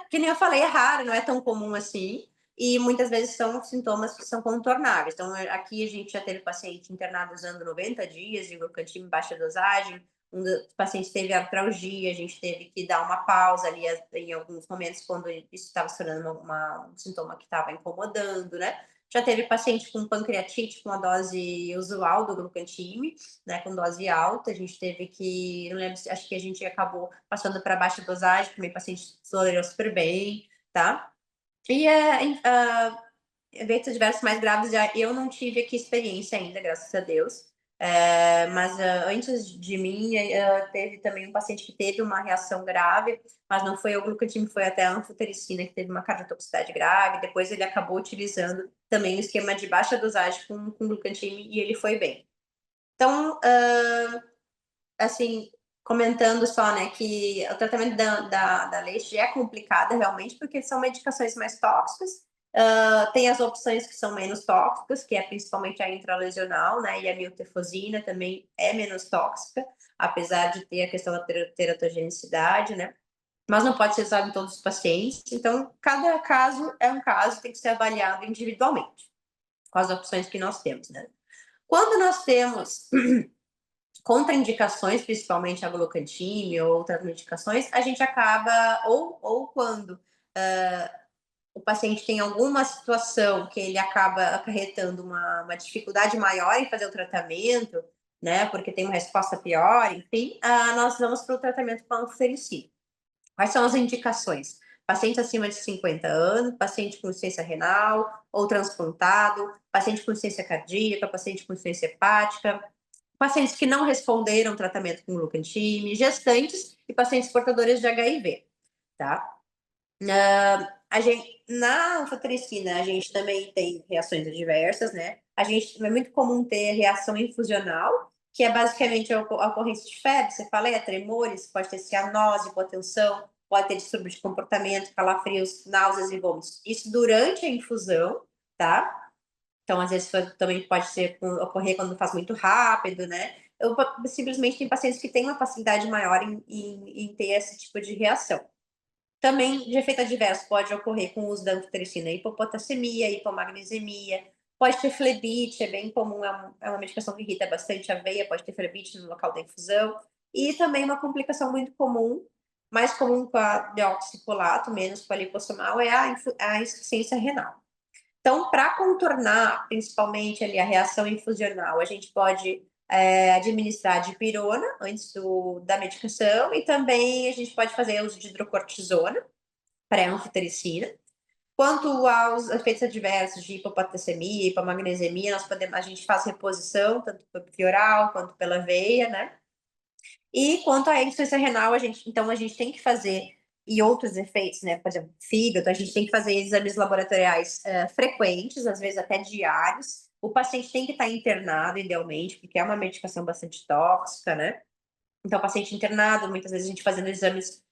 que nem eu falei, é raro, não é tão comum assim. e muitas vezes são sintomas que são contornáveis. Então, aqui a gente já teve paciente internado usando 90 dias de glucantina em baixa dosagem, um dos pacientes teve artralgia, a gente teve que dar uma pausa ali em alguns momentos quando isso estava se tornando um sintoma que estava incomodando, né? Já teve paciente com pancreatite com a dose usual do glucantime, né, com dose alta, a gente teve que, não lembro, acho que a gente acabou passando para baixa dosagem, também o paciente tolerou super bem, tá? E eventos adversos mais graves, eu não tive aqui experiência ainda, graças a Deus. Mas antes de mim, teve também um paciente que teve uma reação grave, mas não foi o glucantime, foi até a anfotericina, que teve uma cardiotoxicidade grave. Depois ele acabou utilizando também o esquema de baixa dosagem com glucantime e ele foi bem. Então, assim, comentando só, né, que o tratamento da leite é complicado realmente, porque são medicações mais tóxicas. Tem as opções que são menos tóxicas, que é principalmente a intralesional, né, e a miltefosina também é menos tóxica, apesar de ter a questão da teratogenicidade, né, mas não pode ser usado em todos os pacientes. Então, cada caso é um caso, tem que ser avaliado individualmente, com as opções que nós temos, né. Quando nós temos contraindicações, principalmente a glucantime ou outras medicações, a gente acaba, ou quando o paciente tem alguma situação que ele acaba acarretando uma dificuldade maior em fazer o tratamento, né, porque tem uma resposta pior, enfim, nós vamos para o tratamento com anfotericina. Quais são as indicações? Paciente acima de 50 anos, paciente com insuficiência renal ou transplantado, paciente com insuficiência cardíaca, paciente com insuficiência hepática, pacientes que não responderam ao tratamento com glucantime, gestantes e pacientes portadores de HIV, tá? A gente, na anfotericina, a gente também tem reações adversas, né? É muito comum ter reação infusional, que é basicamente a ocorrência de febre, cefaleia, tremores, pode ter cianose, hipotensão, pode ter distúrbio de comportamento, calafrios, náuseas e vômitos. Isso durante a infusão, tá? Então, às vezes, também pode ocorrer quando faz muito rápido, né? Ou simplesmente tem pacientes que têm uma facilidade maior em ter esse tipo de reação. Também, de efeito adverso, pode ocorrer com o uso da anfotericina, hipopotassemia, hipomagnesemia, pode ter flebite, é bem comum, é uma medicação que irrita bastante a veia, pode ter flebite no local da infusão. E também uma complicação muito comum, mais comum com a deoxicolato, menos com a lipossomal, é a insuficiência renal. Então, para contornar principalmente ali a reação infusional, a gente pode administrar dipirona antes da medicação e também a gente pode fazer uso de hidrocortisona, pré-anfotericina. Quanto aos efeitos adversos de hipopotassemia, hipomagnesemia, a gente faz reposição, tanto por oral quanto pela veia, né? E quanto à insuficiência renal, a gente tem que fazer, e outros efeitos, né? Por exemplo, fígado, a gente tem que fazer exames laboratoriais frequentes, às vezes até diários. O paciente tem que estar internado, idealmente, porque é uma medicação bastante tóxica, né? Então, o paciente internado, muitas vezes a gente fazendo exames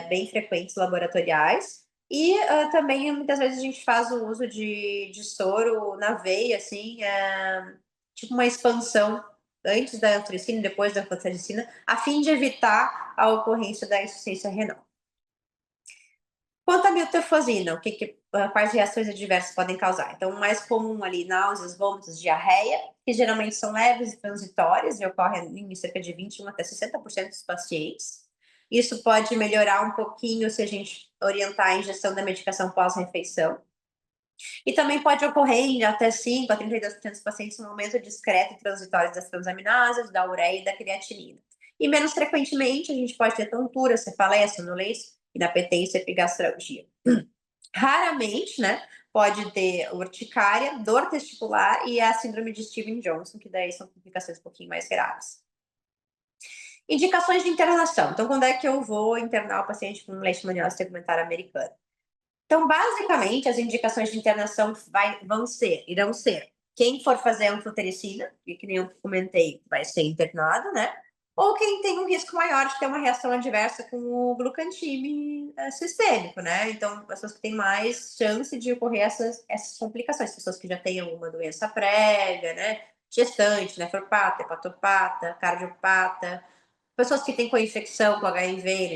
bem frequentes laboratoriais. E também, muitas vezes, a gente faz o uso de soro na veia, assim, tipo uma expansão antes da anfotericina e depois da anfotericina, a fim de evitar a ocorrência da insuficiência renal. Quanto à miltefosina, quais reações adversas podem causar? Então, o mais comum ali, náuseas, vômitos, diarreia, que geralmente são leves e transitórias e ocorrem em cerca de 21 até 60% dos pacientes. Isso pode melhorar um pouquinho se a gente orientar a ingestão da medicação pós-refeição. E também pode ocorrer em até 5 a 32% dos pacientes um aumento discreto e transitório das transaminases, da ureia e da creatinina. E menos frequentemente, a gente pode ter tontura, cefaleia, sonolência, inapetência e epigastralgia. Raramente, né, pode ter urticária, dor testicular e a síndrome de Steven-Johnson, que daí são complicações um pouquinho mais graves. Indicações de internação. Então, quando é que eu vou internar o paciente com leishmaniose tegumentária americana? Então, basicamente, as indicações de internação irão ser quem for fazer anfotericina, que nem eu comentei, vai ser internado, né? Ou quem tem um risco maior de ter uma reação adversa com o glucantime sistêmico, né? Então, pessoas que têm mais chance de ocorrer essas complicações, pessoas que já têm alguma doença prévia, né? Gestante, nefropata, hepatopata, cardiopata, pessoas que têm co-infecção com HIV,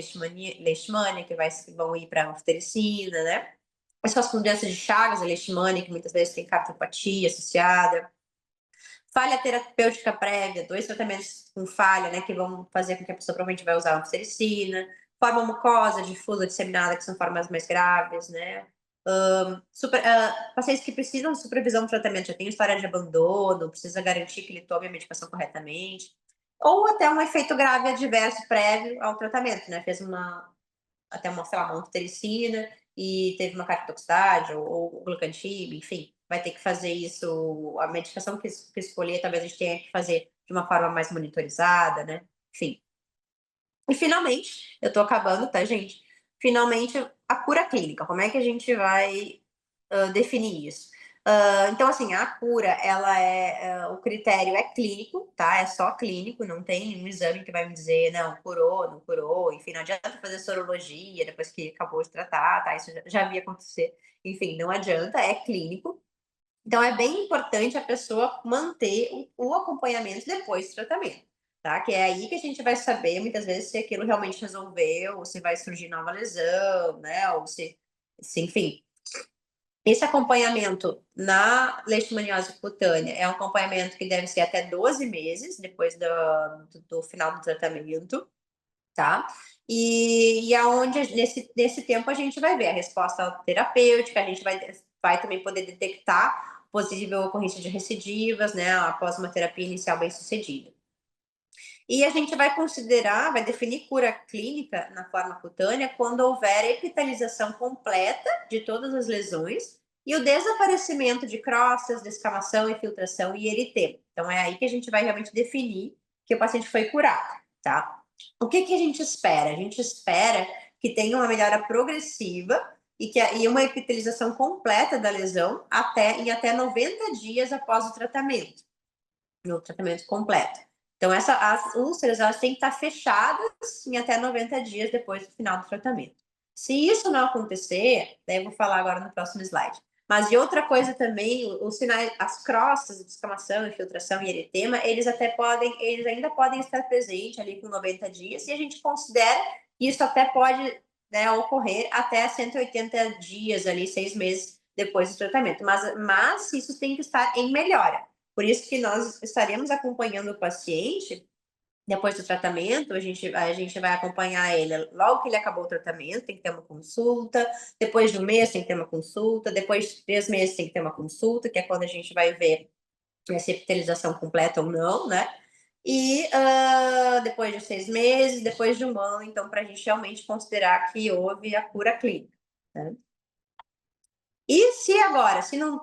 leishmania, que vão ir para a anfotericina, né? pessoas com doença de Chagas, a leishmania, que muitas vezes tem cardiopatía associada, falha terapêutica prévia, 2 tratamentos com falha, né, que vão fazer com que a pessoa provavelmente vai usar ampicilina, forma mucosa, difusa, disseminada, que são formas mais graves, né, pacientes que precisam de supervisão do tratamento, já tem história de abandono, precisa garantir que ele tome a medicação corretamente, ou até um efeito grave adverso prévio ao tratamento, né, fez até uma, sei lá, uma ampicilina e teve uma cardiotoxicidade ou glucantina, enfim, vai ter que fazer isso, a medicação que escolher, talvez a gente tenha que fazer de uma forma mais monitorizada, né? Enfim. E finalmente, eu tô acabando, tá, gente? Finalmente, a cura clínica. Como é que a gente vai definir isso? Então, assim, a cura, ela o critério é clínico, tá? É só clínico, não tem nenhum exame que vai me dizer, não, curou, não curou, enfim, não adianta fazer sorologia depois que acabou de tratar, tá? Isso já vi acontecer. Enfim, não adianta, é clínico. Então, é bem importante a pessoa manter o acompanhamento depois do tratamento, tá? Que é aí que a gente vai saber, muitas vezes, se aquilo realmente resolveu, ou se vai surgir nova lesão, né? Ou enfim. Esse acompanhamento na leishmaniose cutânea é um acompanhamento que deve ser até 12 meses depois do final do tratamento, tá? E aonde nesse tempo a gente vai ver a resposta terapêutica, a gente vai também poder detectar possível ocorrência de recidivas, né, após uma terapia inicial bem sucedida. E a gente vai definir cura clínica na forma cutânea quando houver epitelização completa de todas as lesões e o desaparecimento de crostas, descamação, infiltração e eritema. Então é aí que a gente vai realmente definir que o paciente foi curado, tá? O que a gente espera? A gente espera que tenha uma melhora progressiva e uma epitelização completa da lesão em até 90 dias após o tratamento, no tratamento completo. Então, as úlceras elas têm que estar fechadas em até 90 dias depois do final do tratamento. Se isso não acontecer, daí eu vou falar agora no próximo slide. Mas e outra coisa também, os sinais, as crostas, descamação, infiltração e eritema, eles ainda podem estar presentes ali com 90 dias, e a gente considera que isso até pode, né, ocorrer até 180 dias ali, 6 meses depois do tratamento. Mas isso tem que estar em melhora. Por isso que nós estaremos acompanhando o paciente depois do tratamento, a gente vai acompanhar ele logo que ele acabou o tratamento, tem que ter uma consulta, depois de um mês tem que ter uma consulta, depois de 3 meses tem que ter uma consulta, que é quando a gente vai ver se a epitelização completa ou não, né? E depois de 6 meses, depois de 1 ano, então, para a gente realmente considerar que houve a cura clínica, né? E se agora,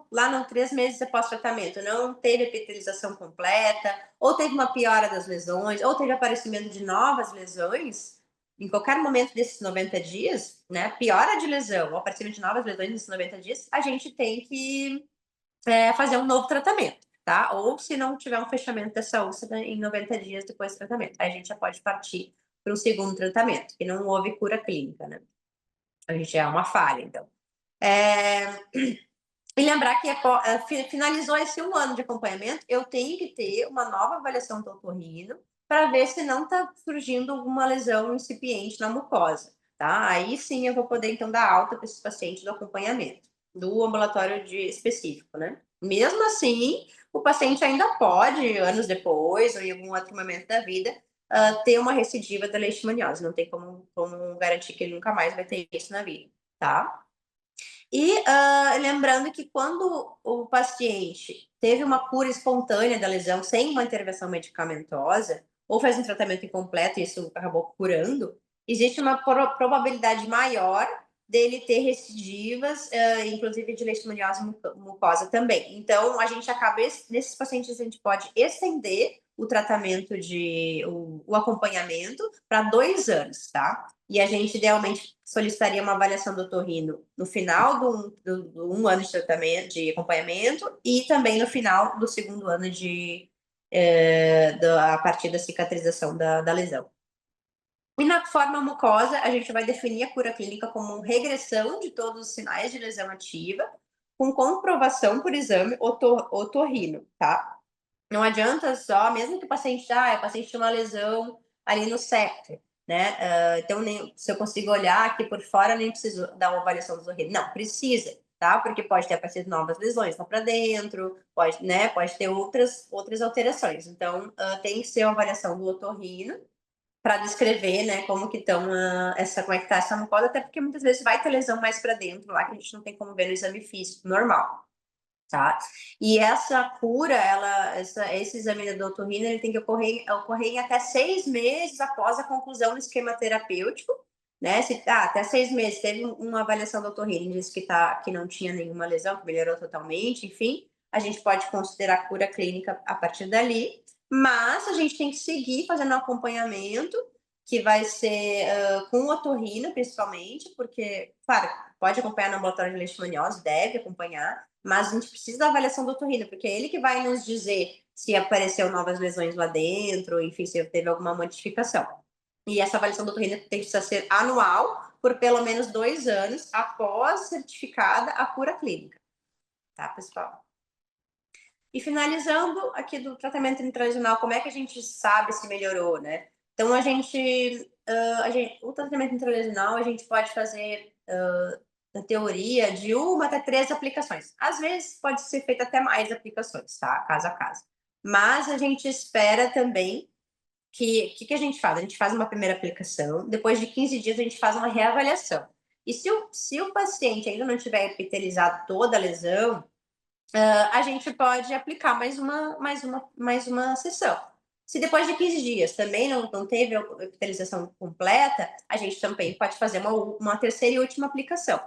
lá no 3 meses após tratamento, não teve epitelização completa, ou teve uma piora das lesões, ou teve aparecimento de novas lesões, em qualquer momento desses 90 dias, né, piora de lesão, ou aparecimento de novas lesões nesses 90 dias, a gente tem que fazer um novo tratamento, tá? Ou se não tiver um fechamento dessa úlcera em 90 dias depois do tratamento, aí a gente já pode partir para um segundo tratamento, que não houve cura clínica, né? A gente é uma falha, então. E lembrar que finalizou esse 1 ano de acompanhamento, eu tenho que ter uma nova avaliação do otorrino para ver se não está surgindo alguma lesão incipiente na mucosa, tá? Aí sim eu vou poder, então, dar alta para esses pacientes do acompanhamento, do ambulatório específico, né? Mesmo assim, o paciente ainda pode, anos depois, ou em algum outro momento da vida, ter uma recidiva da leishmaniose. Não tem como garantir que ele nunca mais vai ter isso na vida, tá? E lembrando que quando o paciente teve uma cura espontânea da lesão sem uma intervenção medicamentosa, ou fez um tratamento incompleto e isso acabou curando, existe uma probabilidade maior dele ter recidivas, inclusive de leishmaniose mucosa também. Então, a gente acaba, nesses pacientes, a gente pode estender o tratamento o acompanhamento para 2 anos, tá? E a gente idealmente solicitaria uma avaliação do otorrino no final do 1 ano de tratamento, de acompanhamento, e também no final do 2º ano a partir da cicatrização da lesão. E na forma mucosa, a gente vai definir a cura clínica como regressão de todos os sinais de lesão ativa, com comprovação por exame otorrino, tá? Não adianta só, mesmo que o paciente tinha uma lesão ali no septo, né? Então, se eu consigo olhar aqui por fora, nem preciso dar uma avaliação do otorrino. Não, precisa, tá? Porque pode ter aparecido novas lesões lá para dentro, pode, né? Pode ter outras alterações. Então, tem que ser uma avaliação do otorrino para descrever, né, como que estão como é que tá essa mucosa, até porque muitas vezes vai ter lesão mais para dentro lá que a gente não tem como ver no exame físico normal, tá? E essa cura, esse exame da otorrina, ele tem que ocorrer em até 6 meses após a conclusão do esquema terapêutico, né? Até 6 meses teve uma avaliação da otorrina, disse que não tinha nenhuma lesão, que melhorou totalmente, enfim, a gente pode considerar a cura clínica a partir dali, mas a gente tem que seguir fazendo um acompanhamento, que vai ser com otorrino, principalmente, porque, claro, pode acompanhar no ambulatório de leishmaniose, deve acompanhar, mas a gente precisa da avaliação do otorrino, porque é ele que vai nos dizer se apareceu novas lesões lá dentro, enfim, se teve alguma modificação. E essa avaliação do otorrino tem que ser anual, por pelo menos 2 anos, após certificada a cura clínica. Tá, pessoal? E finalizando aqui do tratamento intralesional, como é que a gente sabe se melhorou, né? Então, o tratamento intralesional, a gente pode fazer, na teoria, de 1 até 3 aplicações. Às vezes, pode ser feito até mais aplicações, tá? Caso a caso. Mas a gente espera também que a gente faz? A gente faz uma primeira aplicação, depois de 15 dias a gente faz uma reavaliação. E se o paciente ainda não tiver epitelizado toda a lesão, a gente pode aplicar mais uma sessão. Se depois de 15 dias também não teve a epitelização completa, a gente também pode fazer uma terceira e última aplicação.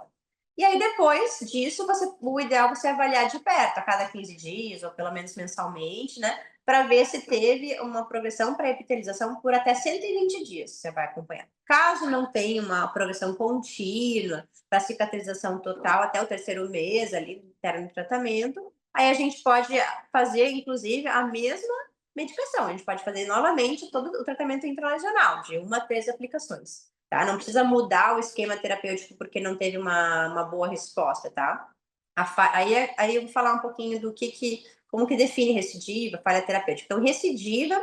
E aí, depois disso, o ideal é você avaliar de perto, a cada 15 dias, ou pelo menos mensalmente, né? Para ver se teve uma progressão para epitelização por até 120 dias, você vai acompanhar. Caso não tenha uma progressão contínua para cicatrização total até o 3º mês ali do término do tratamento, aí a gente pode fazer, inclusive, a mesma medicação. A gente pode fazer novamente todo o tratamento intralesional, de 1 a 3 aplicações. Tá? Não precisa mudar o esquema terapêutico porque não teve uma boa resposta, tá? Aí eu vou falar um pouquinho do como que define recidiva, falha terapêutica. Então, recidiva,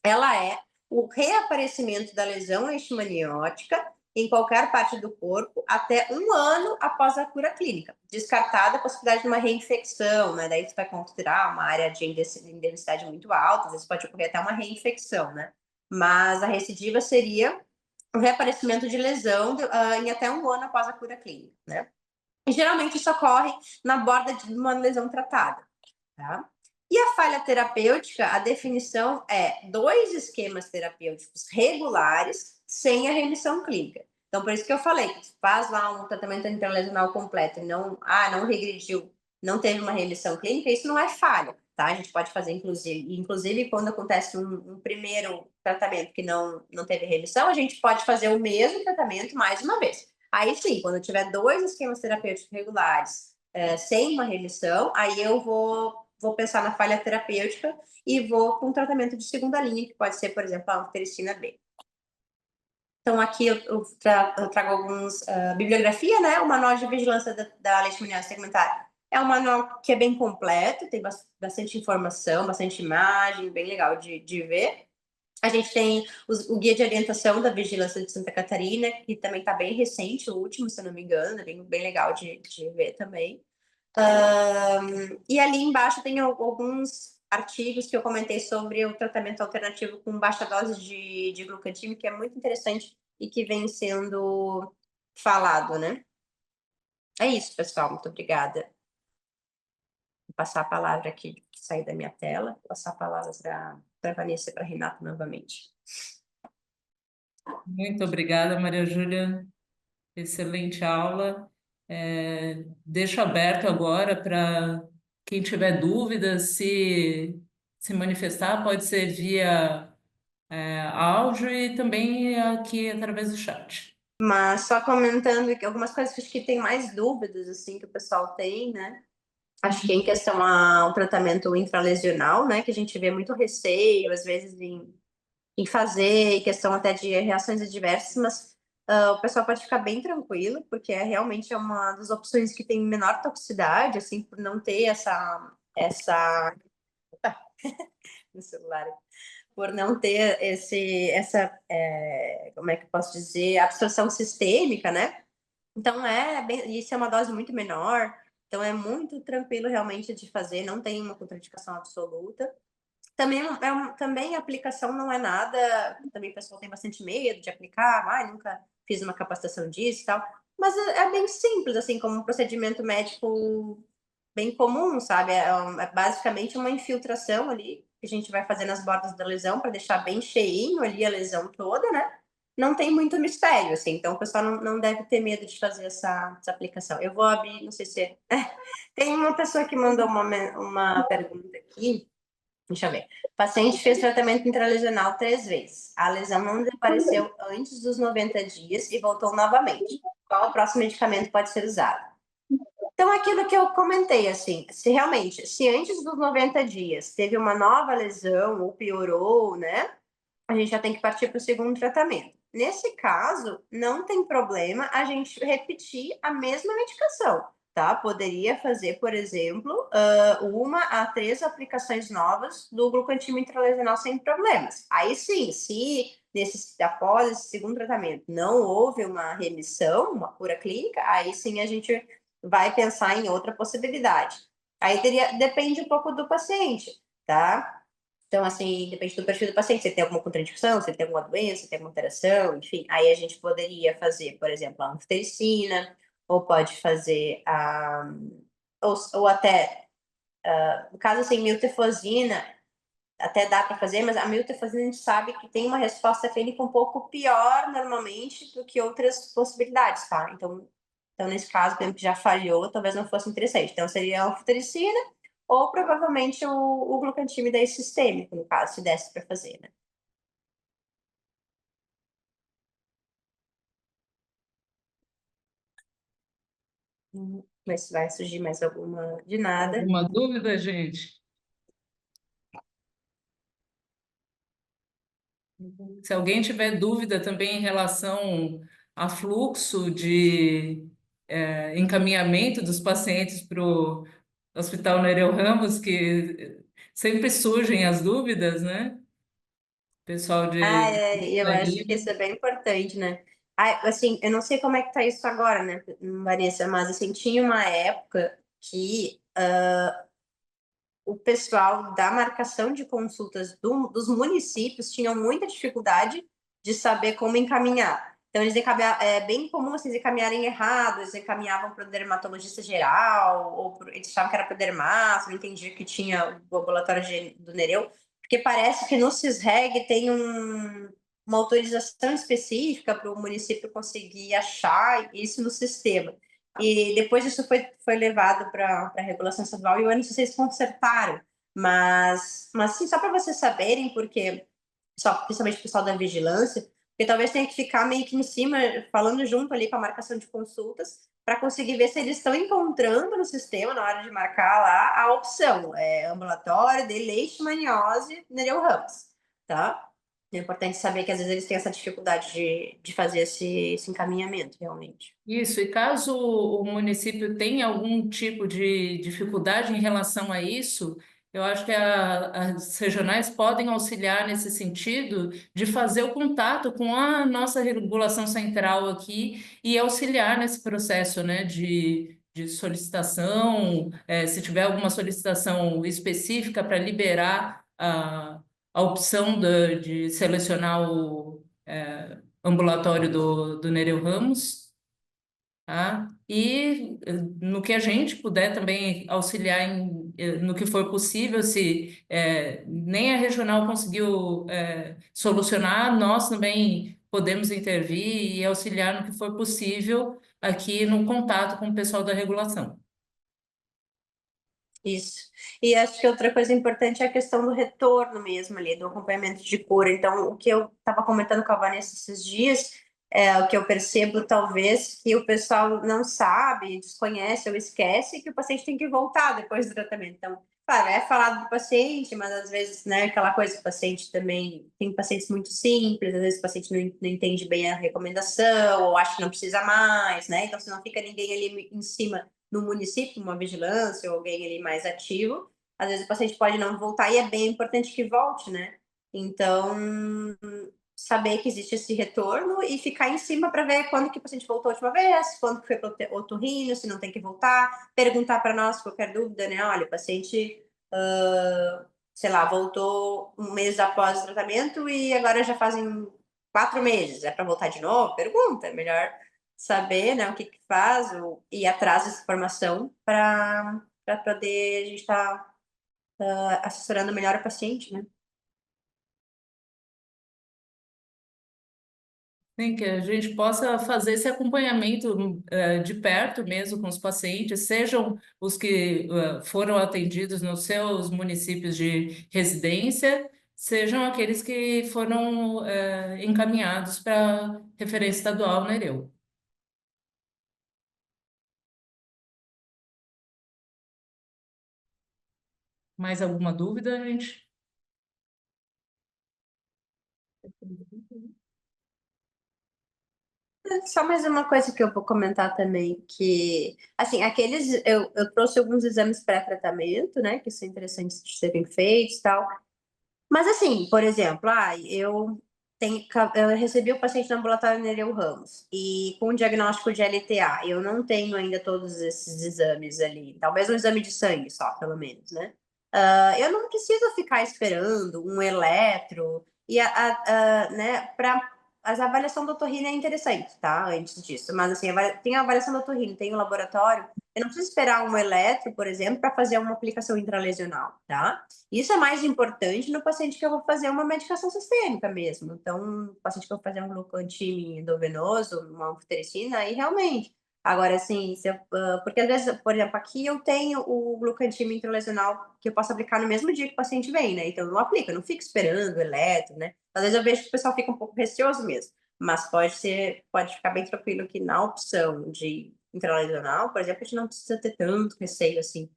ela é o reaparecimento da lesão leishmaniótica em qualquer parte do corpo até 1 ano após a cura clínica, descartada a possibilidade de uma reinfecção, né? Daí você vai considerar uma área de endemicidade muito alta, às vezes pode ocorrer até uma reinfecção, né? Mas a recidiva seria o reaparecimento de lesão em até 1 ano após a cura clínica, né? E geralmente isso ocorre na borda de uma lesão tratada, tá? E a falha terapêutica, a definição é 2 esquemas terapêuticos regulares sem a remissão clínica. Então, por isso que eu falei, que faz lá um tratamento intralesional completo e não regrediu, não teve uma remissão clínica, isso não é falha, tá? A gente pode fazer, inclusive quando acontece um primeiro tratamento que não teve remissão, a gente pode fazer o mesmo tratamento mais uma vez. Aí sim, quando tiver 2 esquemas terapêuticos regulares sem uma remissão, aí eu vou pensar na falha terapêutica e vou com um tratamento de segunda linha, que pode ser, por exemplo, a anfotericina B. Então, aqui eu trago alguns bibliografia, né? O Manual de Vigilância da Leishmaniose Segmentar é um manual que é bem completo, tem bastante informação, bastante imagem, bem legal de ver. A gente tem o Guia de Orientação da Vigilância de Santa Catarina, que também está bem recente, o último, se eu não me engano, é bem legal de ver também. E ali embaixo tem alguns artigos que eu comentei sobre o tratamento alternativo com baixa dose de glucantina, que é muito interessante e que vem sendo falado, né? É isso, pessoal. Muito obrigada. Vou passar a palavra aqui, sair da minha tela, vou passar a palavra para a Vanessa e para a Renata novamente. Muito obrigada, Maria Júlia. Excelente aula. Deixo aberto agora para quem tiver dúvidas, se manifestar, pode ser via áudio e também aqui através do chat. Mas só comentando que algumas coisas que acho que tem mais dúvidas, assim, que o pessoal tem, né? Acho que em questão ao tratamento intralesional, né? Que a gente vê muito receio, às vezes, em fazer, em questão até de reações adversas, mas o pessoal pode ficar bem tranquilo, porque realmente é uma das opções que tem menor toxicidade, assim, por não ter no celular, por não ter como é que eu posso dizer, absorção sistêmica, né? Então isso é uma dose muito menor, então é muito tranquilo realmente de fazer, não tem uma contraindicação absoluta. Também a aplicação não é nada, também o pessoal tem bastante medo de aplicar, nunca fiz uma capacitação disso e tal, mas é bem simples, assim, como um procedimento médico bem comum, sabe? É basicamente uma infiltração ali que a gente vai fazer nas bordas da lesão para deixar bem cheinho ali a lesão toda, né? Não tem muito mistério, assim, então o pessoal não deve ter medo de fazer essa aplicação. Eu vou abrir, não sei se... Tem uma pessoa que mandou uma pergunta aqui. Deixa eu ver. O paciente fez tratamento intralesional 3 vezes. A lesão não desapareceu antes dos 90 dias e voltou novamente. Qual o próximo medicamento pode ser usado? Então, aquilo que eu comentei, assim, se antes dos 90 dias teve uma nova lesão ou piorou, né? A gente já tem que partir para o segundo tratamento. Nesse caso, não tem problema a gente repetir a mesma medicação, tá? Poderia fazer, por exemplo, 1 a 3 aplicações novas do glucantina intralesional sem problemas. Aí sim, se após esse segundo tratamento não houve uma remissão, uma cura clínica, aí sim a gente vai pensar em outra possibilidade. Aí depende um pouco do paciente, tá? Então, assim, depende do perfil do paciente, se tem alguma contraindicação, se tem alguma doença, se tem alguma alteração, enfim. Aí a gente poderia fazer, por exemplo, a anfotericina, ou pode fazer ou até, no caso, assim, miltefosina, até dá para fazer, mas a miltefosina a gente sabe que tem uma resposta clínica um pouco pior, normalmente, do que outras possibilidades, tá? Então nesse caso, por exemplo, que já falhou, talvez não fosse interessante. Então, seria a anfotericina, ou provavelmente o glucantimida sistêmico, no caso, se desse para fazer, né? Mas se vai surgir mais alguma de nada. Alguma dúvida, gente? Se alguém tiver dúvida também em relação a fluxo de encaminhamento dos pacientes para o Hospital Nereu Ramos, que sempre surgem as dúvidas, né? Pessoal de Eu acho que isso é bem importante, né? Assim, eu não sei como é que tá isso agora, né, Vanessa, mas assim, tinha uma época que o pessoal da marcação de consultas dos municípios tinham muita dificuldade de saber como encaminhar. Então, é bem comum eles encaminharem errado, eles encaminhavam para o dermatologista geral, eles achavam que era para o dermato, não entendiam que tinha o ambulatório do Nereu, porque parece que no CISREG tem uma autorização específica para o município conseguir achar isso no sistema. E depois isso foi levado para a regulação estadual e eu não sei se vocês consertaram, mas sim, só para vocês saberem, porque principalmente o pessoal da vigilância, porque talvez tenha que ficar meio que em cima, falando junto ali com a marcação de consultas, para conseguir ver se eles estão encontrando no sistema, na hora de marcar lá, a opção, ambulatório de leishmaniose Nereu Ramos, tá? É importante saber que às vezes eles têm essa dificuldade de fazer esse encaminhamento, realmente. Isso, e caso o município tenha algum tipo de dificuldade em relação a isso, eu acho que as regionais podem auxiliar nesse sentido de fazer o contato com a nossa regulação central aqui e auxiliar nesse processo, né, de solicitação, se tiver alguma solicitação específica para liberar a opção de selecionar o ambulatório do Nereu Ramos, tá? E no que a gente puder também auxiliar no que for possível, se nem a regional conseguiu solucionar, nós também podemos intervir e auxiliar no que for possível aqui no contato com o pessoal da regulação. Isso. E acho que outra coisa importante é a questão do retorno mesmo ali, do acompanhamento de cura. Então, o que eu estava comentando com a Vanessa esses dias, o que eu percebo talvez que o pessoal não sabe, desconhece ou esquece que o paciente tem que voltar depois do tratamento. Então, claro, é falado do paciente, mas às vezes, né, aquela coisa, o paciente também tem pacientes muito simples, às vezes o paciente não entende bem a recomendação, ou acha que não precisa mais, né? Então, se não fica ninguém ali em cima no município, uma vigilância ou alguém ali mais ativo, às vezes o paciente pode não voltar e é bem importante que volte, né? Então, saber que existe esse retorno e ficar em cima para ver quando que o paciente voltou a última vez, quando que foi para o otorrino, se não tem que voltar, perguntar para nós qualquer dúvida, né? Olha, o paciente, sei lá, voltou um mês após o tratamento e agora já fazem 4 meses, é para voltar de novo? Pergunta, é melhor saber, né, o que que faz, ir atrás dessa informação para poder a gente estar assessorando melhor o paciente, né? Sim, que a gente possa fazer esse acompanhamento de perto mesmo com os pacientes, sejam os que foram atendidos nos seus municípios de residência, sejam aqueles que foram encaminhados para referência estadual na Nereu. Mais alguma dúvida, gente? Só mais uma coisa que eu vou comentar também, que, assim, eu trouxe alguns exames pré-tratamento, né, que são interessantes de serem feitos e tal, mas assim, por exemplo, eu recebi o paciente no ambulatório Nereu Ramos, e com o diagnóstico de LTA, eu não tenho ainda todos esses exames ali, talvez um exame de sangue só, pelo menos, né? Eu não preciso ficar esperando um eletro, né, a avaliação do otorrino é interessante, tá? Antes disso, mas assim, tem a avaliação do otorrino, tem o laboratório, eu não preciso esperar um eletro, por exemplo, para fazer uma aplicação intralesional, tá? Isso é mais importante no paciente que eu vou fazer uma medicação sistêmica mesmo. Então, no paciente que eu vou fazer um glucoantime endovenoso, uma anfotericina, aí realmente. Agora, assim, porque às vezes, por exemplo, aqui eu tenho o glucoantime intralesional que eu posso aplicar no mesmo dia que o paciente vem, né? Então, eu não aplico, eu não fico esperando o eletro, né? Às vezes eu vejo que o pessoal fica um pouco receoso mesmo, mas pode ficar bem tranquilo que na opção de intralesional, por exemplo, a gente não precisa ter tanto receio assim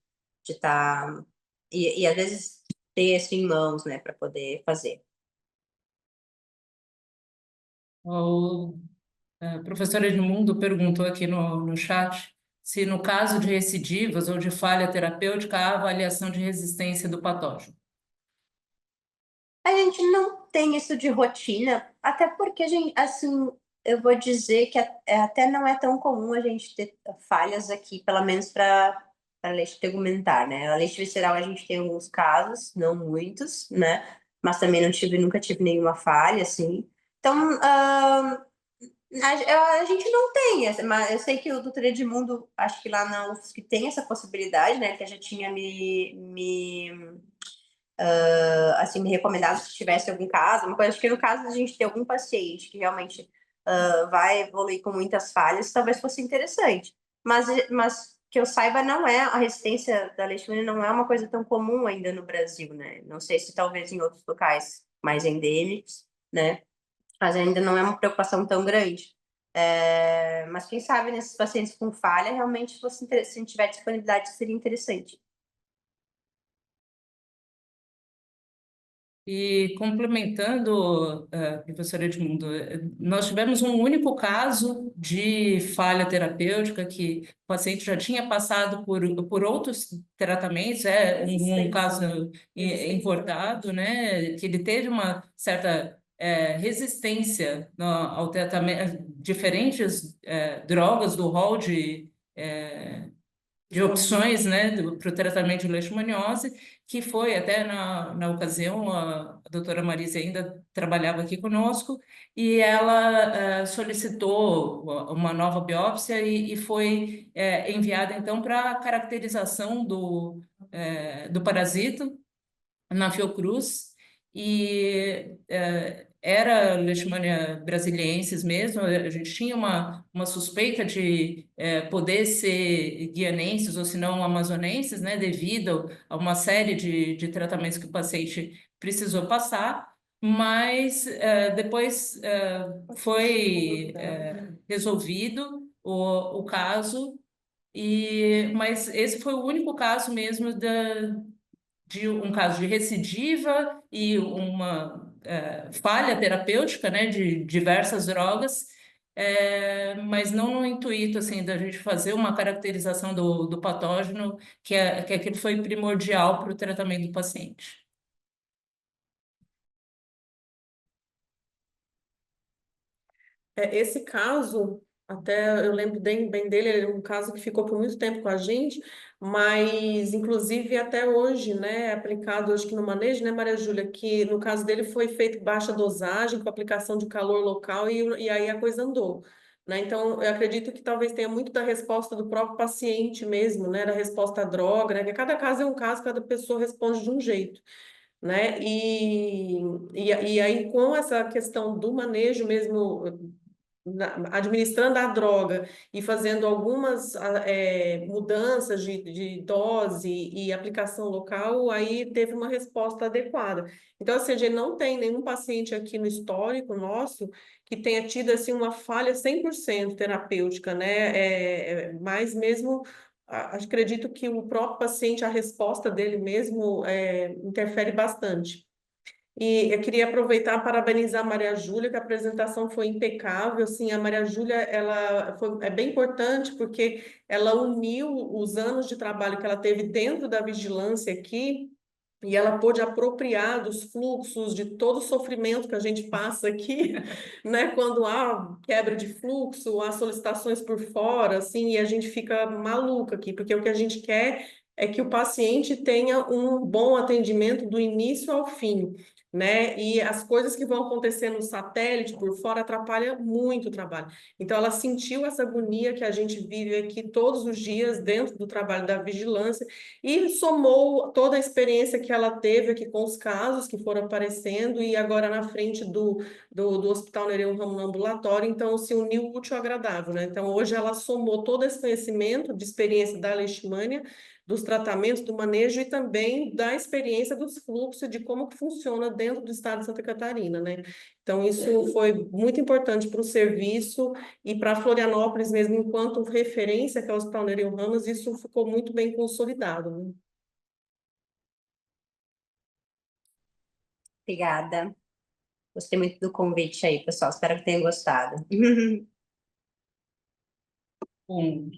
de estar e às vezes ter isso em mãos, né, para poder fazer. O professor Edmundo perguntou aqui no chat se no caso de recidivas ou de falha terapêutica há avaliação de resistência do patógeno. A gente não tem isso de rotina, até porque a gente, assim, eu vou dizer que até não é tão comum a gente ter falhas aqui, pelo menos para a leite tegumentar, né? A leite visceral a gente tem alguns casos, não muitos, né? Mas também nunca tive nenhuma falha, assim. Então, a gente não tem essa, mas eu sei que o doutor Edmundo, acho que lá na UFSC tem essa possibilidade, né? Que já tinha assim, me recomendado se tivesse algum caso, uma coisa, acho que no caso a gente ter algum paciente que realmente vai evoluir com muitas falhas, talvez fosse interessante. Mas que eu saiba, não é, a resistência da leishmania não é uma coisa tão comum ainda no Brasil, né? Não sei se talvez em outros locais mais endêmicos, né? Mas ainda não é uma preocupação tão grande. Mas quem sabe nesses pacientes com falha, realmente, se a gente tiver disponibilidade, seria interessante. E complementando, professor Edmundo, nós tivemos um único caso de falha terapêutica que o paciente já tinha passado por outros tratamentos, um caso importado, né, que ele teve uma certa resistência ao tratamento, diferentes drogas do rol de opções, né, para o tratamento de leishmaniose, que foi até na ocasião, a doutora Marisa ainda trabalhava aqui conosco, e ela solicitou uma nova biópsia e foi enviada, então, para a caracterização do parasito na Fiocruz, e era Leishmania brasiliensis mesmo, a gente tinha uma suspeita de poder ser guianenses ou se não amazonenses, né, devido a uma série de tratamentos que o paciente precisou passar, mas depois foi resolvido o caso, mas esse foi o único caso mesmo de um caso de recidiva e uma falha terapêutica, né, de diversas drogas, mas não no intuito assim da gente fazer uma caracterização do patógeno, que aquilo foi primordial para o tratamento do paciente. Esse caso, até eu lembro bem dele, ele é um caso que ficou por muito tempo com a gente, mas inclusive até hoje, né, é aplicado hoje que no manejo, né, Maria Júlia, que no caso dele foi feito baixa dosagem com aplicação de calor local e aí a coisa andou. Né? Então, eu acredito que talvez tenha muito da resposta do próprio paciente mesmo, né, da resposta à droga, né, que cada caso é um caso, cada pessoa responde de um jeito, né? E aí, com essa questão do manejo mesmo, administrando a droga e fazendo algumas mudanças de dose e aplicação local, aí teve uma resposta adequada. Então, assim, a gente não tem nenhum paciente aqui no histórico nosso que tenha tido, assim, uma falha 100% terapêutica, né? Mas mesmo... Acredito que o próprio paciente, a resposta dele mesmo interfere bastante. E eu queria aproveitar e parabenizar a Maria Júlia, que a apresentação foi impecável. Assim, a Maria Júlia, é bem importante porque ela uniu os anos de trabalho que ela teve dentro da vigilância aqui e ela pôde apropriar dos fluxos, de todo o sofrimento que a gente passa aqui, né? Quando há quebra de fluxo, há solicitações por fora, assim, e a gente fica maluca aqui, porque o que a gente quer é que o paciente tenha um bom atendimento do início ao fim, né? E as coisas que vão acontecer no satélite por fora atrapalham muito o trabalho. Então, ela sentiu essa agonia que a gente vive aqui todos os dias dentro do trabalho da vigilância e somou toda a experiência que ela teve aqui com os casos que foram aparecendo e agora na frente do Hospital Nereu Ramo Ambulatório, então se uniu o útil ao agradável, né? Então hoje ela somou todo esse conhecimento de experiência da leishmania, dos tratamentos, do manejo e também da experiência dos fluxos de como que funciona dentro do estado de Santa Catarina, né? Então isso foi muito importante para o serviço e para Florianópolis mesmo, enquanto referência, que é o Hospital Nereu Ramos, isso ficou muito bem consolidado, né? Obrigada. Gostei muito do convite aí, pessoal. Espero que tenham gostado. Bom,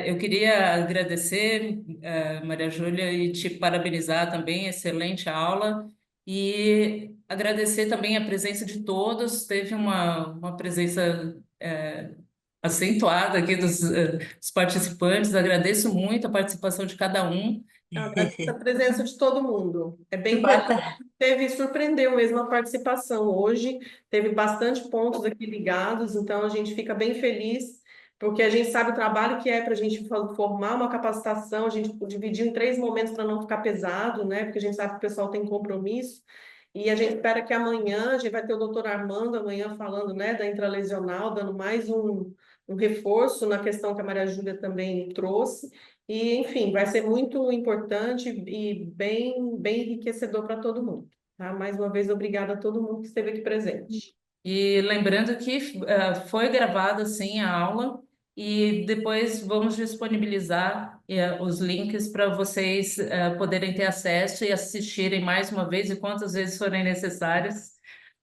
eu queria agradecer, Maria Júlia, e te parabenizar também, excelente aula, e agradecer também a presença de todos, teve uma presença acentuada aqui dos participantes, agradeço muito a participação de cada um. A presença de todo mundo. É bem Boa importante. tarde. Surpreendeu mesmo a participação hoje, teve bastante pontos aqui ligados, então a gente fica bem feliz, porque a gente sabe o trabalho que é para a gente formar uma capacitação, a gente dividiu em 3 momentos para não ficar pesado, né? Porque a gente sabe que o pessoal tem compromisso, e a gente espera que amanhã, a gente vai ter o doutor Armando amanhã falando, né, da intralesional, dando mais um reforço na questão que a Maria Júlia também trouxe, e, enfim, vai ser muito importante e bem enriquecedor para todo mundo. Tá? Mais uma vez, obrigada a todo mundo que esteve aqui presente. E lembrando que foi gravada sim a aula e depois vamos disponibilizar os links para vocês poderem ter acesso e assistirem mais uma vez e quantas vezes forem necessárias.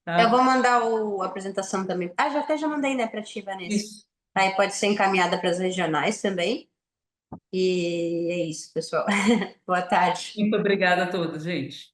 Eu Tá? vou mandar a apresentação também. Já mandei, né, para ti, Vanessa. Isso. Aí pode ser encaminhada para as regionais também. E é isso, pessoal. Boa tarde. Muito obrigada a todos, gente.